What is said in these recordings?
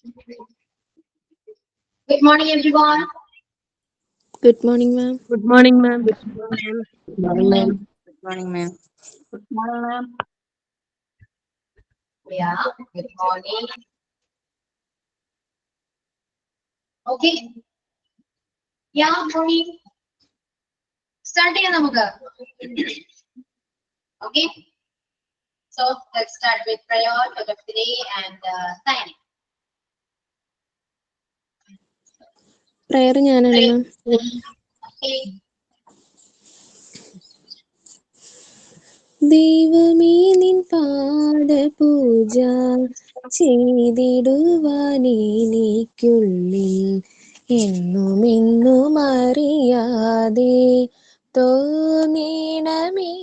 Good morning, everyone. Good morning, ma'am. Good morning, ma'am. Good morning, ma'am. Good morning, ma'am. Good morning, ma'am. Yeah, good morning. Okay. Yeah, morning. Start again, Namuga. Okay. So let's start with prayer for the day and signing. Prayer ഞാനാണ് മാം. Okay. ദൈവമേ നിൻ പാദപൂജ ചെയ്തിടുവാനെനിക്കുള്ളിൽ എന്നുമെന്നും അറിയാതെ തോന്നണമേ.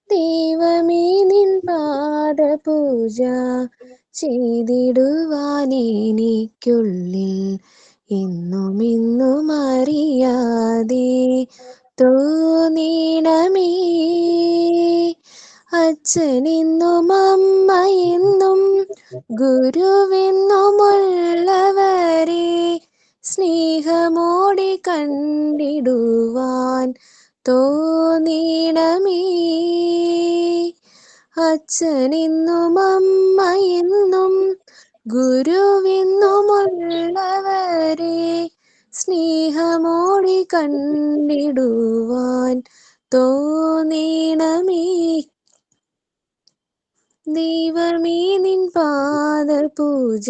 ദൈവമേ നിൻ പാദപൂജ ചെയ്തിടുവാനെനിക്കുള്ളിൽ എന്നുമെന്നും അറിയാതെ തോന്നണമേ. അച്ഛനെന്നും അമ്മയെന്നും ഗുരുവെന്നുമുള്ളവരെ സ്നേഹമോടെ കണ്ടിടുവാൻ തോന്നണമേ. അച്ഛനെന്നും അമ്മയെന്നും ഗുരുവെന്നുമുള്ളവരെ സ്നേഹമോടെ കണ്ടിടുവാൻ തോന്നണമേ. ദൈവമേ നിൻ പാദപൂജ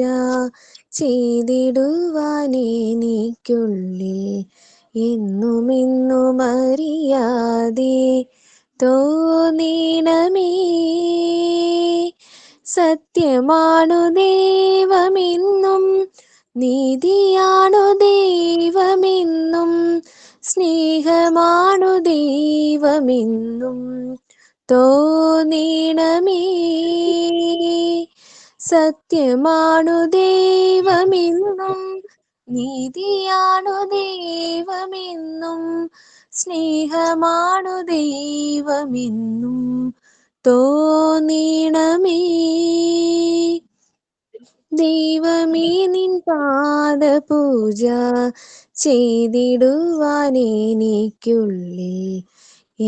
ചെയ്തിടുവാനെനിക്കുള്ളിൽ എന്നുമെന്നും അറിയാതെ തോന്നണമേ. സത്യമാണു ദൈവമെന്നും നീതിയാണു ദൈവമെന്നും സ്നേഹമാണു ദൈവമെന്നും തോന്നണമേ. സത്യമാണു ദൈവമെന്നും നീതിയാണു ദൈവമെന്നും സ്നേഹമാണു ദൈവമെന്നും തോന്നണമേ. ദൈവമേ നിൻ പാദപൂജ ചെയ്തിടുവാനെനിക്കുള്ളിൽ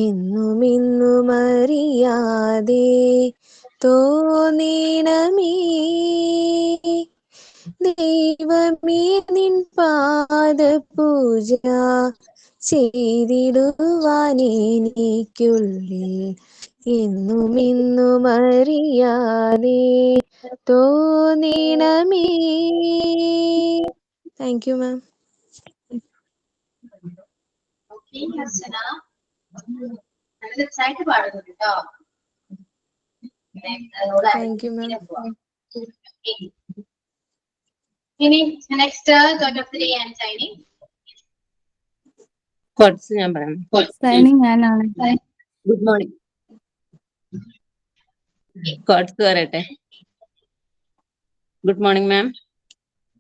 എന്നുമെന്നും അറിയാതെ തോന്നണമേ. ദൈവമേ നിൻ പാദപൂജ ചെയ്തിടുവാനെനിക്കുള്ളിൽ എന്നുമെന്നും അറിയാതെ തോന്നണമേ. Thank you ma'am. Okay, Harsana. നല്ല excited പാടുന്നു കേട്ടോ. Thank you ma'am. ഇനി next thought of the day and signing. Quotes ഞാൻ പറയാം. സൈനിങ് ഞാനാണ്. Good morning. Quotes പറയട്ടെ. Good morning, ma'am.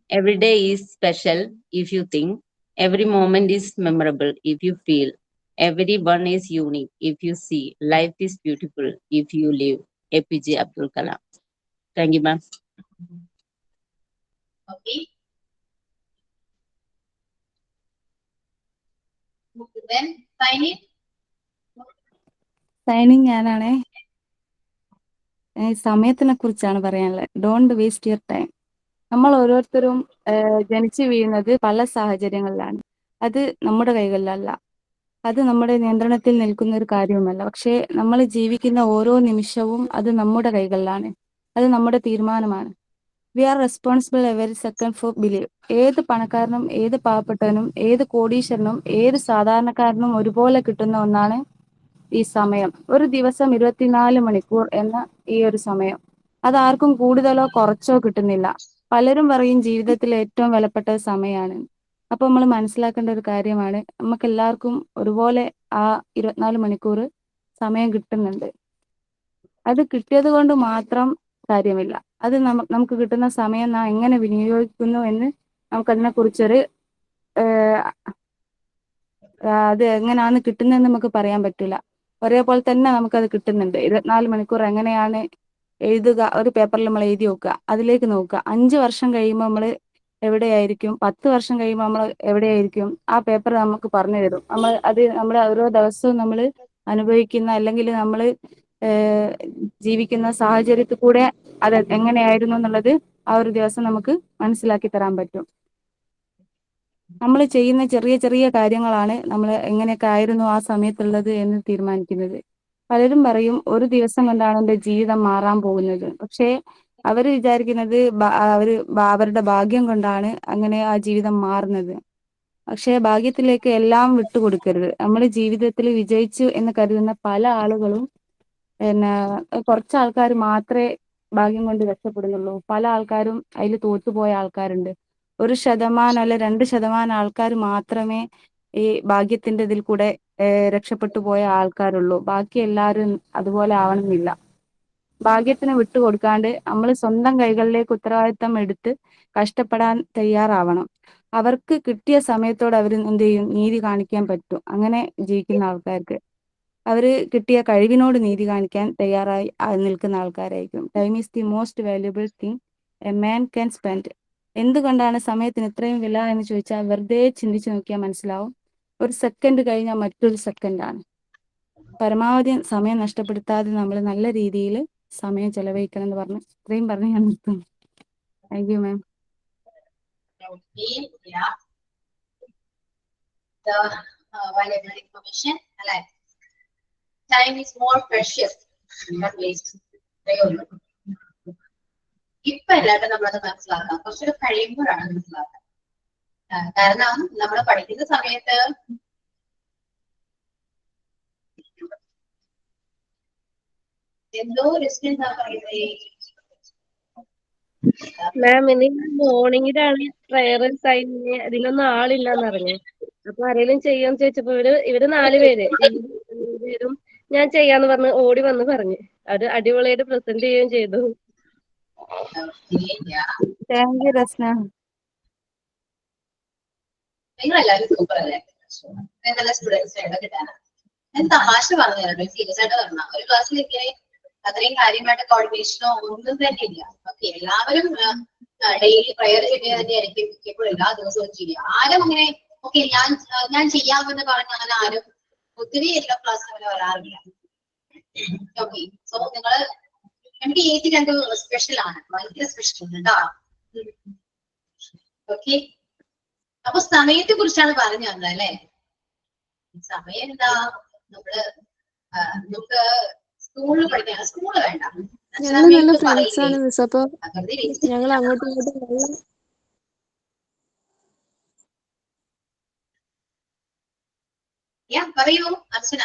Every day is special if you think. Every moment is memorable if you feel. Everyone is unique if you see. Life is beautiful if you live. APJ Abdul Kalam. Thank you, ma'am. Okay. Then signing. Signing ഞാനാണേ. സമയത്തിനെ കുറിച്ചാണ് പറയാനുള്ളത്. Don't waste your time. നമ്മൾ ഓരോരുത്തരും ജനിച്ചു വീഴുന്നത് പല സാഹചര്യങ്ങളിലാണ്. അത് നമ്മുടെ കൈകളിലല്ല, അത് നമ്മുടെ നിയന്ത്രണത്തിൽ നിൽക്കുന്ന ഒരു കാര്യവുമല്ല. പക്ഷേ നമ്മൾ ജീവിക്കുന്ന ഓരോ നിമിഷവും അത് നമ്മുടെ കൈകളിലാണ്. അത് നമ്മുടെ തീരുമാനമാണ്. We are responsible every second for believe. ഏത് പണക്കാരനും ഏത് പാവപ്പെട്ടവനും ഏത് കോടീശ്വരനും ഏത് സാധാരണക്കാരനും ഒരുപോലെ കിട്ടുന്ന ഒന്നാണ് ഈ സമയം. ഒരു ദിവസം 24 മണിക്കൂർ എന്ന ഈ ഒരു സമയം അതാർക്കും കൂടുതലോ കുറച്ചോ കിട്ടുന്നില്ല. പലരും പറയും ജീവിതത്തിൽ ഏറ്റവും വിലപ്പെട്ട സമയമാണ്. അപ്പൊ നമ്മൾ മനസ്സിലാക്കേണ്ട ഒരു കാര്യമാണ്, നമുക്ക് എല്ലാവർക്കും ഒരുപോലെ ആ 24 മണിക്കൂർ സമയം കിട്ടുന്നുണ്ട്. അത് കിട്ടിയത് കൊണ്ട് മാത്രം കാര്യമില്ല. അത് നമുക്ക് കിട്ടുന്ന സമയം നാം എങ്ങനെ വിനിയോഗിക്കുന്നു എന്ന് നമുക്കതിനെ കുറിച്ചൊരു അത് എങ്ങനെയാണ് കിട്ടുന്നതെന്ന് നമുക്ക് പറയാൻ പറ്റില്ല. ഒരേപോലെ തന്നെ നമുക്കത് കിട്ടുന്നുണ്ട്. 24 മണിക്കൂർ എങ്ങനെയാണ് എഴുതുക, ഒരു പേപ്പറിൽ നമ്മൾ എഴുതി വെക്കുക, അതിലേക്ക് നോക്കുക. 5 വർഷം കഴിയുമ്പോൾ നമ്മൾ എവിടെയായിരിക്കും, 10 വർഷം കഴിയുമ്പോൾ നമ്മൾ എവിടെയായിരിക്കും, ആ പേപ്പർ നമുക്ക് പറഞ്ഞു തരും. നമ്മൾ ഓരോ ദിവസവും നമ്മൾ അനുഭവിക്കുന്ന അല്ലെങ്കിൽ നമ്മൾ ജീവിക്കുന്ന സാഹചര്യത്തിൽ കൂടെ അത് എങ്ങനെയായിരുന്നു എന്നുള്ളത് ആ ഒരു ദിവസം നമുക്ക് മനസ്സിലാക്കി തരാൻ പറ്റും. നമ്മൾ ചെയ്യുന്ന ചെറിയ ചെറിയ കാര്യങ്ങളാണ് നമ്മൾ എങ്ങനെയൊക്കെ ആയിരുന്നു ആ സമയത്തുള്ളത് എന്ന് തീരുമാനിക്കുന്നത്. പലരും പറയും ഒരു ദിവസം കൊണ്ടാണ് എൻ്റെ ജീവിതം മാറാൻ പോകുന്നത്. പക്ഷേ അവർ വിചാരിക്കുന്നത് അവരുടെ ഭാഗ്യം കൊണ്ടാണ് അങ്ങനെ ആ ജീവിതം മാറുന്നത്. പക്ഷേ ഭാഗ്യത്തിലേക്ക് എല്ലാം വിട്ടുകൊടുക്കരുത്. നമ്മൾ ജീവിതത്തിൽ വിജയിച്ചു എന്ന് കരുതുന്ന പല ആളുകളും കുറച്ച് ആൾക്കാർ മാത്രമേ ഭാഗ്യം കൊണ്ട് രക്ഷപ്പെടുന്നുള്ളൂ. പല ആൾക്കാരും അതിൽ തോറ്റുപോയ ആൾക്കാരുണ്ട്. 1% അല്ല 2% ആൾക്കാർ മാത്രമേ ഈ ഭാഗ്യത്തിന്റെ ഇതിൽ കൂടെ രക്ഷപ്പെട്ടു പോയ ആൾക്കാരുള്ളൂ. ബാക്കി എല്ലാവരും അതുപോലെ ആവണമെന്നില്ല. ഭാഗ്യത്തിന് വിട്ടുകൊടുക്കാണ്ട് നമ്മൾ സ്വന്തം കൈകളിലേക്ക് ഉത്തരവാദിത്തം എടുത്ത് കഷ്ടപ്പെടാൻ തയ്യാറാവണം. അവർക്ക് കിട്ടിയ സമയത്തോട് അവർ എന്ത് ചെയ്യും, നീതി കാണിക്കാൻ പറ്റും. അങ്ങനെ ജീവിക്കുന്ന ആൾക്കാർക്ക് അവര് കിട്ടിയ കഴിവിനോട് നീതി കാണിക്കാൻ തയ്യാറായി നിൽക്കുന്ന ആൾക്കാരായിരിക്കും. Time is the most valuable thing a man can spend. എന്തുകൊണ്ടാണ് സമയത്തിന് ഇത്രയും വില എന്ന് ചോദിച്ചാൽ വെറുതെ ചിന്തിച്ചു നോക്കിയാൽ മനസ്സിലാവും. ഒരു സെക്കൻഡ് കഴിഞ്ഞാൽ മറ്റൊരു സെക്കൻഡാണ്. പരമാവധി സമയം നഷ്ടപ്പെടുത്താതെ നമ്മൾ നല്ല രീതിയിൽ സമയം ചെലവഴിക്കണം എന്ന് പറഞ്ഞു ഇത്രയും പറഞ്ഞ് ഞാൻ നിർത്തുന്നു. Thank you ma'am. Yeah. The valuable information. Like, time is more precious than waste. ഇപ്പൊ എല്ലാവരും നമ്മളത് മനസ്സിലാക്കാം, കുറച്ചൊക്കെ കഴിയുമ്പോഴാണ് മനസ്സിലാക്കുക. കാരണം നമ്മൾ പഠിക്കുന്ന സമയത്ത് എന്തോ റിസ്ക് എന്താ പറയുന്നത്. മാം ഇനി മോർണിംഗിലാണ് പ്രയർ കഴിഞ്ഞ് അതിലൊന്നും ആളില്ലാന്ന് അറിഞ്ഞു. അപ്പൊ ആരെങ്കിലും ചെയ്യാന്ന് ചോദിച്ചപ്പോ ഇവര് 4 പേര് പേരും ഞാൻ ചെയ്യാന്ന് പറഞ്ഞ് ഓടി വന്ന് പറഞ്ഞു. അത് അടിപൊളിയായിട്ട് പ്രസന്റ് ചെയ്യുകയും ചെയ്തു. Thank you Rasna. നിങ്ങളെല്ലാവരും സൂപ്പർ അല്ലേ? നല്ല സ്റ്റുഡൻസ് കിട്ടാനാണ്. ഞാൻ തമാശ പറഞ്ഞു തരാം, സീരിയസ് ആയിട്ട് പറഞ്ഞ ഒരു ക്ലാസ്സിലേക്ക് അത്രയും കാര്യമായിട്ട് കോർഡിനേഷനോ ഒന്നും തന്നെ ഇല്ല. ഓക്കെ, എല്ലാവരും ഡെയിലി പ്രയർ ചെയ്യുക തന്നെയായിരിക്കും ഇപ്പോൾ എല്ലാ ദിവസവും ചെയ്യുക. ആരും അങ്ങനെ ഓക്കെ ഞാൻ ചെയ്യാമെന്ന് പറഞ്ഞ അങ്ങനെ ആരും ഒത്തിരി എല്ലാ ക്ലാസ്സിലും അങ്ങനെ വരാറില്ല. ഓക്കെ, സോ നിങ്ങള് എനിക്ക് ഏത് 2 സ്പെഷ്യൽ ആണ്, ഭയങ്കര സ്പെഷ്യൽ ഉണ്ട് കേട്ടോ. ഓക്കെ, അപ്പൊ സമയത്തെ കുറിച്ചാണ് പറഞ്ഞു തന്നത് അല്ലേ? സമയം എന്താ, നമുക്ക് സ്കൂളിൽ പഠിക്കണം. സ്കൂള് വേണ്ട, ഞങ്ങൾ നല്ല ഫ്രണ്ട്സ് ആണ് മിസ്. അപ്പൊ ഞങ്ങൾ അങ്ങോട്ടും ഇങ്ങോട്ടും പറയൂ അർച്ചന.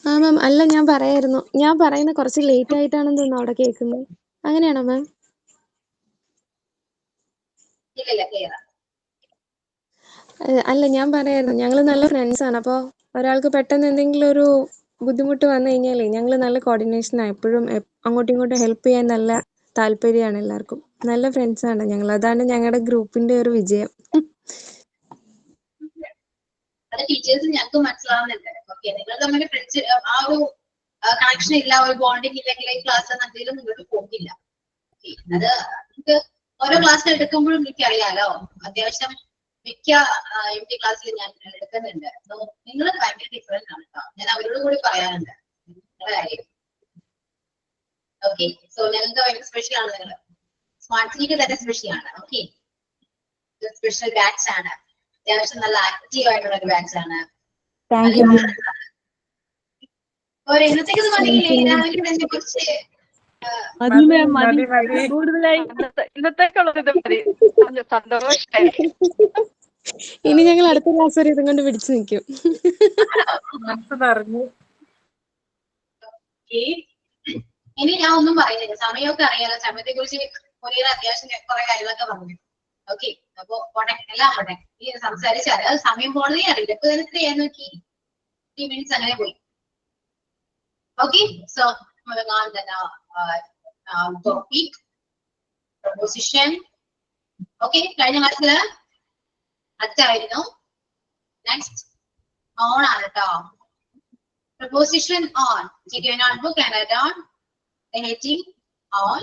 ആ മാം, അല്ല ഞാൻ പറയായിരുന്നു, ഞാൻ പറയുന്ന കുറച്ച് ലേറ്റ് ആയിട്ടാണെന്ന് തോന്നുന്നു അവിടെ കേൾക്കുന്നത്. അങ്ങനെയാണോ മാം? അല്ല ഞാൻ പറയായിരുന്നു, ഞങ്ങൾ നല്ല ഫ്രണ്ട്സ് ആണ്. അപ്പോൾ ഒരാൾക്ക് പെട്ടെന്ന് എന്തെങ്കിലും ഒരു ബുദ്ധിമുട്ട് വന്നു കഴിഞ്ഞാലേ ഞങ്ങൾ നല്ല കോർഡിനേഷനാണ്. എപ്പോഴും അങ്ങോട്ടും ഇങ്ങോട്ടും ഹെൽപ്പ് ചെയ്യാൻ നല്ല താല്പര്യമാണ് എല്ലാവർക്കും. നല്ല ഫ്രണ്ട്സ് ആണ് ഞങ്ങൾ. അതാണ് ഞങ്ങളുടെ ഗ്രൂപ്പിന്റെ ഒരു വിജയം. അത് ടീച്ചേഴ്സ് ഞങ്ങൾക്ക് മനസ്സിലാവുന്നുണ്ട്. ഓക്കെ, നിങ്ങൾ തമ്മിൽ ഫ്രണ്ട്സ് ആ ഒരു കണക്ഷൻ ഇല്ല, ഒരു ബോണ്ടിങ് ഇല്ലെങ്കിൽ ഈ ക്ലാസ് എന്തെങ്കിലും മുന്നോട്ട് പോകില്ല. അത് നമുക്ക് ഓരോ ക്ലാസ് എടുക്കുമ്പോഴും എനിക്കറിയാലോ, അത്യാവശ്യം മിക്ക MD ക്ലാസ്സിൽ ഞാൻ എടുക്കുന്നുണ്ട്. നിങ്ങൾ ഭയങ്കര ഡിഫറൻസ് ആണ് കേട്ടോ. ഞാൻ അവരോട് കൂടി പറയാനുണ്ട് നിങ്ങളുടെ കാര്യം. ഓക്കെ, സോ ഞങ്ങൾക്ക് ഭയങ്കര സ്പെഷ്യൽ ആണ്. നിങ്ങൾ സ്മാർട്ട് സിറ്റിക്ക് തന്നെ സ്പെഷ്യൽ ആണ്. ഓക്കെ, സ്പെഷ്യൽ ബാച്ച് ആണ്. അത്യാവശ്യം നല്ല ആക്റ്റീവ് ആയിട്ടുള്ള ഒരു ബാച്ച് ആണ്. ഇന്നത്തേക്ക് പറഞ്ഞില്ലേ കുറച്ച് കൂടുതലായി ഇന്നത്തേക്കുള്ളത് മതി. സന്തോഷമായി. ഇനി ഞങ്ങൾ അടുത്ത ക്ലാസ് വരെ ഇതും കൊണ്ട് പിടിച്ചു നിൽക്കും. ഇനി ഞാൻ ഒന്നും പറയുന്നില്ല, സമയമൊക്കെ അറിയാലോ. സമയത്തെ കുറിച്ച് ഒരു അത്യാവശ്യം കുറെ കാര്യങ്ങളൊക്കെ പറഞ്ഞു. ഓക്കെ, അപ്പൊ പോട്ടെ, എല്ലാം പോട്ടെ. ഈ സംസാരിച്ചാൽ അത് സമയം പോണതേ അറിയില്ല. ഇപ്പൊ തന്നെ ചെയ്യാൻ നോക്കി 3 minutes അങ്ങനെ പോയി. Okay, so topic proposition. Okay, കഴിഞ്ഞ ക്ലാസ്സിൽ അറ്റായിരുന്നു. നെക്സ്റ്റ് ഓൺ ആണ് കേട്ടോ. Preposition on. Take your notebook and write down the heading on.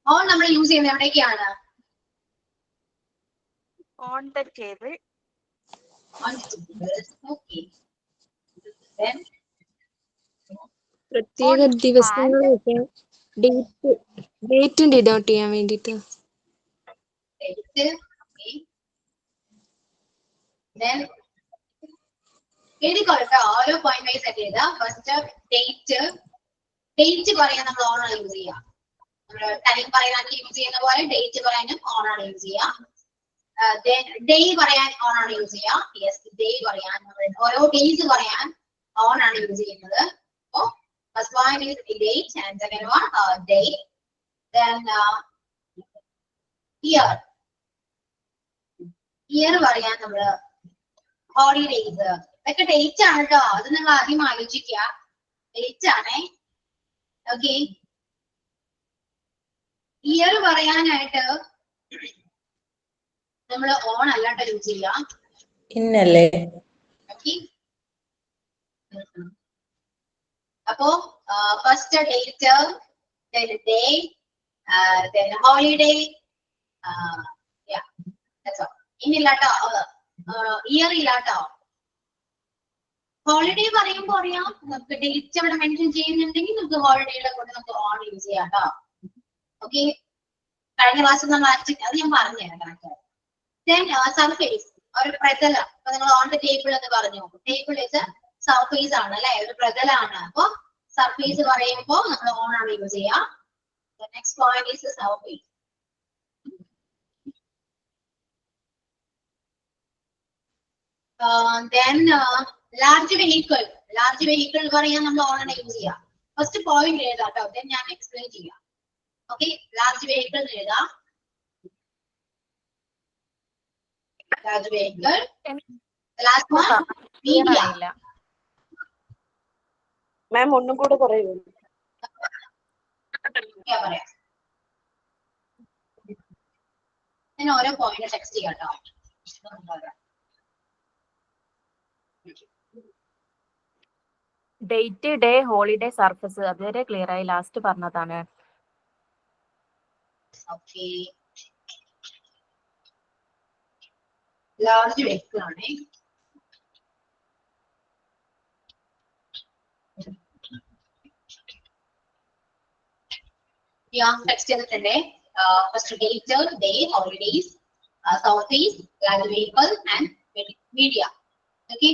On നമ്മൾ യൂസ് ചെയ്യുന്നത് എവിടേക്കാണ്? On the table. On the table. Okay. Then പ്രത്യേക ദിവസങ്ങളൊക്കെ ഡേറ്റും ഡിനോട്ട് ചെയ്യാൻ വേണ്ടിട്ട്. date. Okay. Then എഴുതിക്കൊള്ളട്ടോ, ഓരോ പോയിന്റ് വൈസ് ആയിട്ട് എഴുതാം. ഫസ്റ്റ് ഡേറ്റ് പറയാൻ നമ്മൾ ഓൺ ആണ് യൂസ് ചെയ്യാം. നമ്മൾ ടൈം പറയാനായിട്ട് യൂസ് ചെയ്യുന്ന പോലെ ഡേറ്റ് പറയാനും ഓൺ ആണ് യൂസ് ചെയ്യാം. ഡേ പറയാൻ ഓൺ ആണ് യൂസ് ചെയ്യാം. യെസ്, ഡേ പറയാൻ ഓരോ ഡേയ്സ് പറയാൻ ഓൺ ആണ് യൂസ് ചെയ്യുന്നത്. അപ്പോ first point is date and second one day. Then year പറയാൻ നമ്മള് ഹോളിഡേയ്സ്. ഇതൊക്കെ ഡേറ്റ് ആണ് കേട്ടോ, അത് നിങ്ങൾ ആദ്യം ആലോചിക്കുക. ഡേറ്റ് ആണേ. ഓക്കെ, ഇയർ പറയാനായിട്ട് നമ്മൾ ഓൺ അല്ലാണ്ട് യൂസ് ചെയ്യാം. ഇന്നല്ലേ? ഓക്കെ, അപ്പോ ഫസ്റ്റ് ഡേറ്റ്, ഡേ, ഹോളിഡേ. ഇന്നില്ലാട്ടോ, ഇയർ ഇല്ലാട്ടോ. ഹോളിഡേ പറയുമ്പോ അറിയാം, നമുക്ക് ഡേറ്റ് അവിടെ മെൻഷൻ ചെയ്യുന്നുണ്ടെങ്കിൽ നമുക്ക് ഹോളിഡേയുടെ കൂടെ നമുക്ക് ഓൺ യൂസ് ചെയ്യാം കേട്ടോ. ഓക്കെ, കഴിഞ്ഞ ക്ലാസ്സിൽ നമ്മൾ അത് ഞാൻ പറഞ്ഞുതരാം കണക്ക്. ദെൻ സർഫേസ്, ഒരു പ്രതല. അപ്പൊ നിങ്ങൾ ഓൺ ദ ടേബിൾ എന്ന് പറഞ്ഞു. ടേബിൾ ഇസ് സർഫേസ് ആണ് അല്ലെ, ഒരു പ്രതലാണ്. അപ്പൊ സർഫേസ് പറയുമ്പോ നമ്മൾ ഓൺ ആണ് യൂസ് ചെയ്യാം. Next point is surface. Then large vehicle. Large vehicle പറയാൻ നമ്മൾ ഓൺ ആണ് യൂസ് ചെയ്യാം. ഫസ്റ്റ് പോയിന്റ് എഴുതാം കേട്ടോ, then ഞാൻ എക്സ്പ്ലെയിൻ ചെയ്യാം. ഓക്കെ, ലാർജ് വെഹിക്കിൾ എഴുതാം. Large vehicle. Last one media. Ma'am ഒന്നും കൂടെ പറയൂ. പറയാം, ഞാൻ ഓരോ പോയിന്റ് ടെക്സ്റ്റ് ചെയ്യാം കേട്ടോ. Date, day, holiday, surface. അതുവരെ ക്ലിയർ ആയി, ലാസ്റ്റ് പറഞ്ഞതാണ്. ഓക്കെ, ലാർജ് വെഹിക്കിൾ ആണ്. ടെക്സ്റ്റ് ചെയ്തിട്ടുണ്ട്. First date, day, holidays, surface, large vehicle and media. Okay,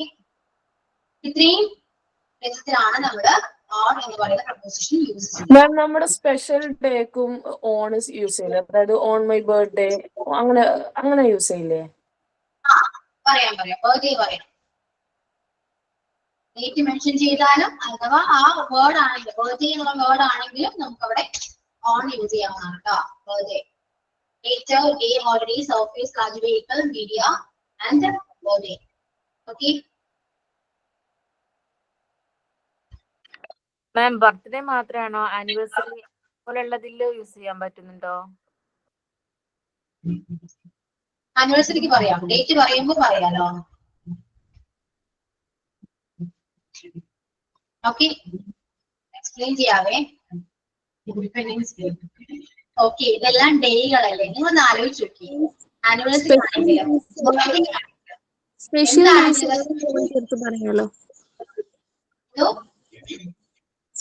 ഇത്രയും ാണ് നമ്മള് ഓൺ എന്ന് പറയുന്ന പ്രപ്പോസിഷൻ യൂസ് ചെയ്യുന്നത്. മാം, നമ്മുടെ സ്പെഷ്യൽ ഡേക്കും ഓൺ യൂസ് ചെയ്യില്ലേ? അതായത് ഓൺ മൈ ബർത്ത്ഡേ അങ്ങനെ യൂസ് ചെയ്യില്ലേ? പറയാം, ബർത്ത്ഡേ പറയാം. ഡേറ്റ് മെൻഷൻ ചെയ്താലും അഥവാ ആ വേർഡ് ആണെങ്കിലും, ബർത്ത്ഡേ എന്നുള്ള വേർഡ് ആണെങ്കിലും നമുക്ക് അവിടെ ഓൺ യൂസ് ചെയ്യാവുന്നതാണ് കേട്ടോ. Birthday, date, day, holiday, surface, large vehicle, media and birthday. Okay, ma'am birthday മാത്രമാണോ, ആനിവേഴ്സറി പോലുള്ളതിൽ യൂസ് ചെയ്യാൻ പറ്റുന്നുണ്ടോ? ആനിവേഴ്സറിക്ക് പറയാം, ഡേറ്റ് പറയുമ്പോ പറയാലോ. Okay, explain ചെയ്യാവേ. ഓക്കെ, ഇതെല്ലാം ഡേകളല്ലേ, നിങ്ങളൊന്ന് ആലോചിച്ച് നോക്കി. ആനിവേഴ്സറി ആണെങ്കിലും സ്പെഷ്യൽ പറയാലോ.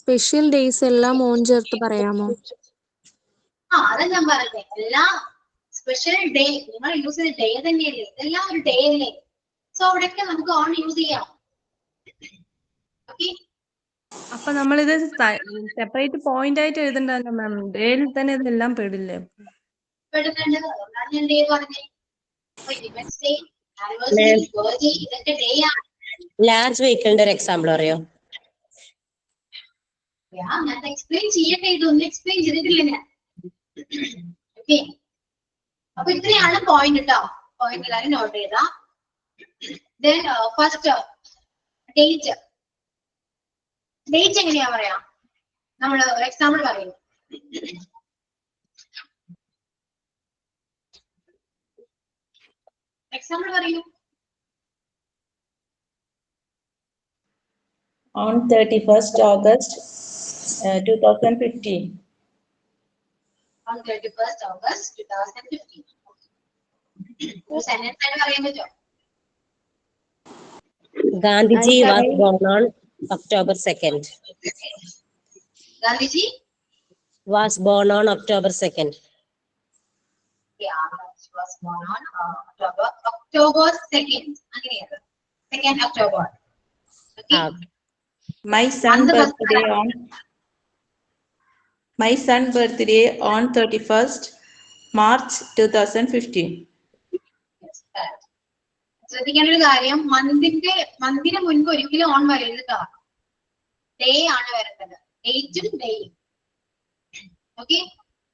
സ്പെഷ്യൽ ഡേയ്സ് എല്ലാം ഓൺ ചേർത്ത് പറയാമോ? അതാ ഞാൻ പറഞ്ഞത്, എല്ലാ സ്പെഷ്യൽ ഡേ നിങ്ങൾ യൂസ് ചെയ്ത ഡേ തന്നെയല്ലേ, ഇതെല്ലാം ഒരു ഡേ അല്ലേ. സോ അവിടെയൊക്കെ നമുക്ക് ഓൺ യൂസ് ചെയ്യാം. ഓക്കെ, അപ്പൊ നമ്മളിത് സെപ്പറേറ്റ് പോയിന്റ് ആയിട്ട് എഴുതണ്ടല്ലോ മാം, ഡേയിൽ തന്നെ ഇതെല്ലാം പെടില്ലേ? പെടുന്നുണ്ട്, അതുകൊണ്ടാണ് ഞാൻ ഡേ പറഞ്ഞത്. വെഡ്നെസ്ഡേ, ആനിവേഴ്സറി, ബർത്ത്ഡേ, ഇതൊക്കെ ഡേ ആണ്. ലാർജ് വെഹിക്കിളിന്റെ ഒരു എക്സാമ്പിൾ അറിയോ? ഞാൻ എക്സ്പ്ലെയിൻ ചെയ്യട്ടെ, ഇതൊന്നും എക്സ്പ്ലെയിൻ ചെയ്തിട്ടില്ല ഞാൻ. ഓക്കെ, അപ്പൊ ഇത്രയാണ് പോയിന്റ് കേട്ടോ. പോയിന്റ് എല്ലാവരും നോട്ട് ചെയ്താ. Then first date. ഡേറ്റ് എങ്ങനെയാ പറയാ? നമ്മള് എക്സാമ്പിൾ പറയും. എക്സാമ്പിൾ പറയൂ. On 31st August 2015. On 31st August 2015. ഒരു സെന്റൻസ് ആയിട്ട് പറയാൻ പറ്റുമോ? Gandhiji was born on October 2nd. Gandhiji Was born on October 2nd. Yeah, was born on October 2nd. അങ്ങനെയാണ്. 2nd October. Okay. My son birthday on 31st March 2015. Yes, correct. ശ്രദ്ധിക്കേണ്ട ഒരു കാര്യം, മന്തിന് മുൻപ് ഒരിക്കലും ഓൺ വരരുത് കേട്ടോ. ഡേ ആണ് വരേണ്ടത്. ഡേറ്റും ഡേയും. Okay.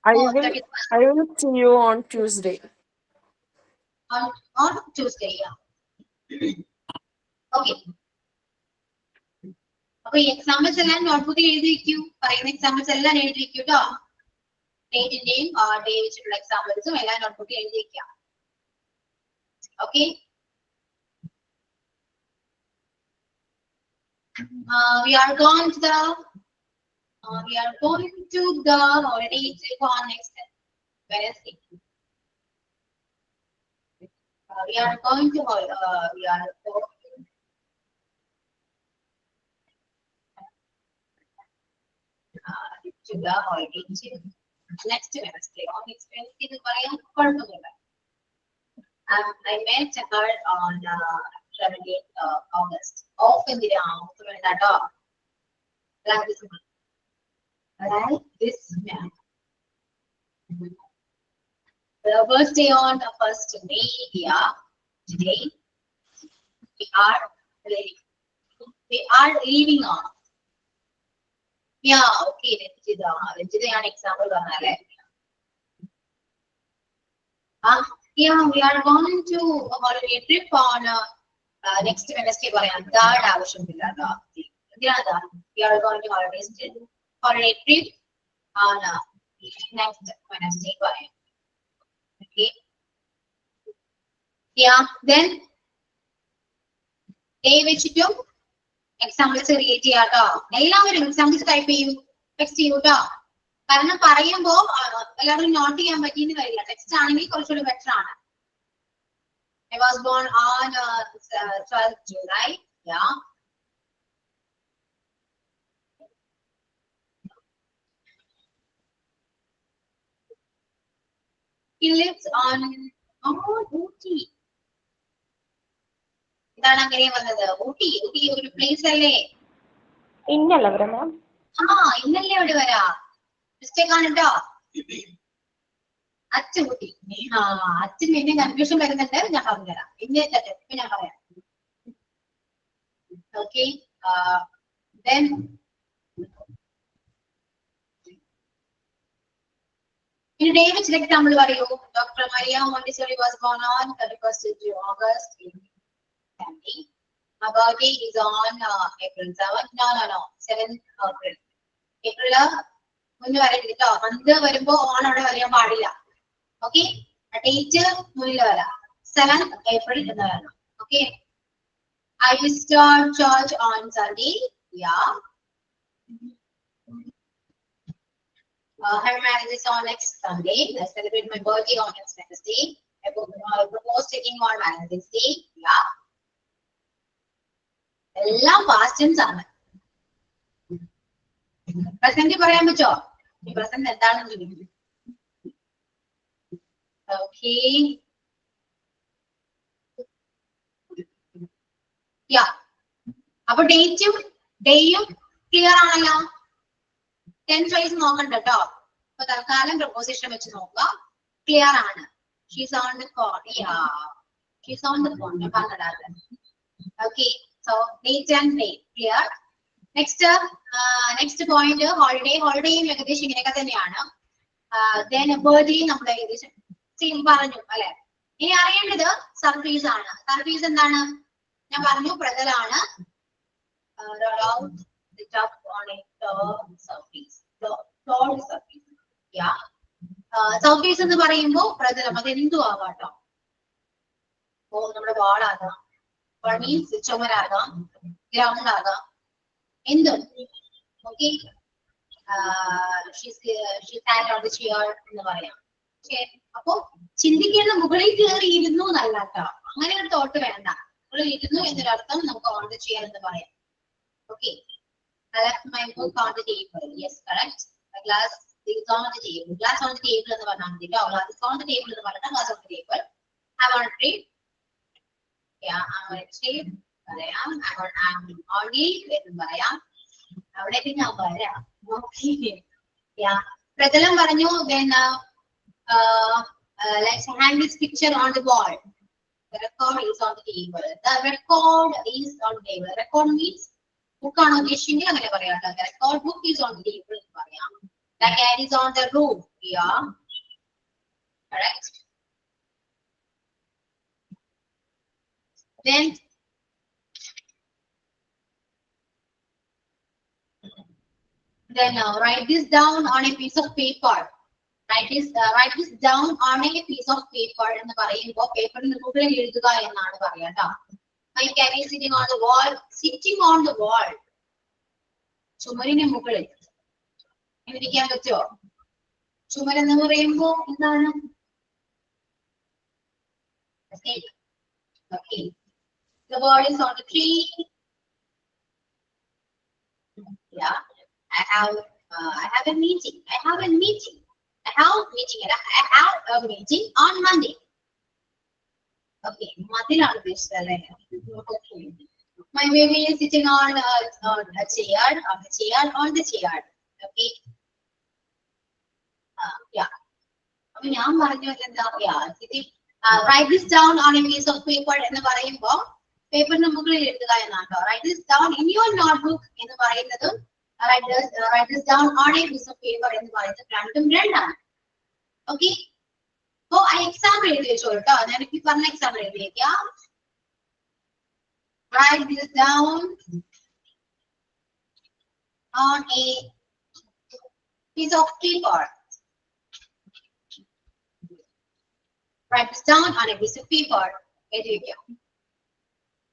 I will see you on Tuesday. On Tuesday, yeah. Okay. അപ്പൊ ഈ എക്സാമ്പിൾസ് എല്ലാം നോട്ട്ബുക്കിൽ എഴുതി വെക്കൂ. പറയുന്ന എക്സാമ്പിൾസ് എല്ലാം എഴുതി വെക്കൂ കേട്ടോ. ഡേറ്റിന്റെയും ഡേ വെച്ചിട്ടുള്ള എക്സാമ്പിൾസും എല്ലാം നോട്ട്ബുക്കിൽ എഴുതി വെക്കാം. Okay. We are going to the already on next Wednesday. We are going to the holiday next Wednesday. On next Wednesday എന്ന് പറയാൻ കുഴപ്പമൊന്നുമില്ല. I met her on 28th August. Off എന്തിനാ കേട്ടോ. Like this man. The birthday on the 1st May. Yeah. Today we are leaving on. Yeah, okay. Rajitha example banale. Yeah, we are going to a holiday trip on next Wednesday. Third ആവശ്യമില്ല കേട്ടോ. We are going to holiday trip on next Wednesday. Okay. Yeah, then day വെച്ചിട്ടും examples create ചെയ്യാം കേട്ടോ. എല്ലാവരും examples type ചെയ്യൂ, text ചെയ്യൂ കേട്ടോ. കാരണം പറയുമ്പോ എല്ലാവരും നോട്ട് ചെയ്യാൻ പറ്റിയെന്ന് വരില്ല. ടെക്സ്റ്റ് ആണെങ്കിൽ കുറച്ചുകൂടി ബെറ്റർ ആണ്. I was born on 12th July. Yeah. He lives on Ooty. ഇതാണ് അങ്ങനെ വന്നത്. ഊട്ടി ഒരു പ്ലേസ് അല്ലേ? ഇന്നല്ല മാം. ഇന്നല്ലേ അവിടെ വരാ. മിസ്റ്റേക്ക് ആണ് കേട്ടോ. അച്ചുകുട്ടി. അച്ഛൻ പിന്നെ കൺഫ്യൂഷൻ വരുന്നുണ്ട്. ഞാൻ പറഞ്ഞുതരാം. ഇപ്പൊ ഞാൻ പറയാം. Okay. Then in day which example പറയൂ. Dr. Maria Montessori was born on 31st August. Her birthday is on April 7th. No. 7th April. April മുന്നിൽ വരരുത് കേട്ടോ. മന്ത് വരുമ്പോ ഓൺ അവിടെ വരാൻ പാടില്ല. ഓക്കെ. ഡേറ്റ് മുന്നിൽ വരാം. 7th April എന്ന് വരണം. Okay. I visited church on Sunday. Yeah. Her marriage is on next Sunday. I celebrate my birthday on next Wednesday. I propose taking on Valentine's Day. Yeah. എല്ലാം past tense ആണ്. Present പറയാൻ പറ്റോ? ഈ present എന്താണെന്ന് ചോദിക്കും. Okay. യാ. അപ്പൊ ഡേറ്റും ഡേയും clear ആണല്ലോ. ടെൻസ് വൈസ് നോക്കണ്ട കേട്ടോ. അപ്പൊ തൽക്കാലം പ്രൊപ്പോസിഷൻ വെച്ച് നോക്കുക. ക്ലിയർ ആണ്. She's on the phone. She's on the phone. Okay. So date and date clear. Next point holiday ഏകദേശം ഇങ്ങനെയൊക്കെ തന്നെയാണ്. Then birthday നമ്മൾ ഏകദേശം സെയിം പറഞ്ഞു അല്ലെ. ഇനി അറിയേണ്ടത് സർപ്രൈസ് ആണ്. സർപ്രൈസ് എന്താണ്? ഞാൻ പറഞ്ഞു പ്രതലാണ്. സർപ്രൈസ് എന്ന് പറയുമ്പോ പ്രതലം അത് എന്തു ആവാട്ടോ. അപ്പോ നമ്മുടെ വാളാകാം, മീൻസ് ചുമരാകാം, ഗ്രൗണ്ട് ആകാം, എന്തും. ഓക്കെ, എന്ന് പറയാം. അപ്പോ ചിന്തിക്കേണ്ട മുകളിൽ കയറി ഇരുന്നു എന്നല്ല കേട്ടോ, അങ്ങനെ ഒരു തോട്ട് വേണ്ട. മുകളിൽ ഇരുന്നു എന്നൊരർത്ഥം നമുക്ക് ഓൺ ദ ചെയർ എന്ന് പറയാം. Okay, I left my book on the table. Yes, correct. My glass is on the table. Glass on the table എന്ന് പറഞ്ഞാൽ മതി കേട്ടോ. Glass is on the table എന്ന് പറഞ്ഞാൽ glass on the table. I want to read. Yeah, I want to read. പറയാം. I'm on it എന്ന് പറയാം. അവിടേക്ക് ഞാൻ വരാം. Yeah. പ്രതലം പറഞ്ഞു. Then let's hang this picture on the wall. The record is on the table. The record is on the table. Record means book ആണ് ഉദ്ദേശിച്ചെങ്കിൽ അങ്ങനെ പറയാം. The record book is on the table എന്ന് പറയാം. The cat is on the roof. Yeah. Correct. Then write this down on a piece of paper. Write this down on a piece of paper എന്ന് പറയുമ്പോൾ പേപ്പറിന് മുകളിൽ എഴുതുക എന്നാണ് പറയാ ട്ടോ. My cat is sitting on the wall. Sitting on the wall. ചുമരിന് മുകളിൽ എഴുതിക്കാൻ പറ്റുമോ? ചുമരെന്ന് പറയുമ്പോ എന്താണ്? Okay. The wall is on the tree. Yeah. I have a meeting. I have a meeting on Monday. Okay, മതിലാണ് ഉദ്ദേശിച്ചത്. My baby is sitting on a chair, on the chair. Okay. Yeah. അപ്പൊ ഞാൻ പറഞ്ഞു എന്താ പറയാ, write this down on a piece of paper എന്ന് പറയുമ്പോ പേപ്പറിന് മുകളിൽ എഴുതുക എന്നാണ്. Write this down in your notebook എന്ന് പറയുന്നതും write this down on a piece of paper എന്ന് പറയുന്നത് രണ്ടും രണ്ടാണ്. ഓക്കെ, അപ്പോ ആ എക്സാമ്പിൾ എഴുതി വെച്ചോ കേട്ടോ. ഞാൻ ഈ പറഞ്ഞ എക്സാമ്പിൾ എഴുതി വെക്കാം. Write this down on a piece of paper. Write this down on a piece of paper. എഴുതി വെക്കാം.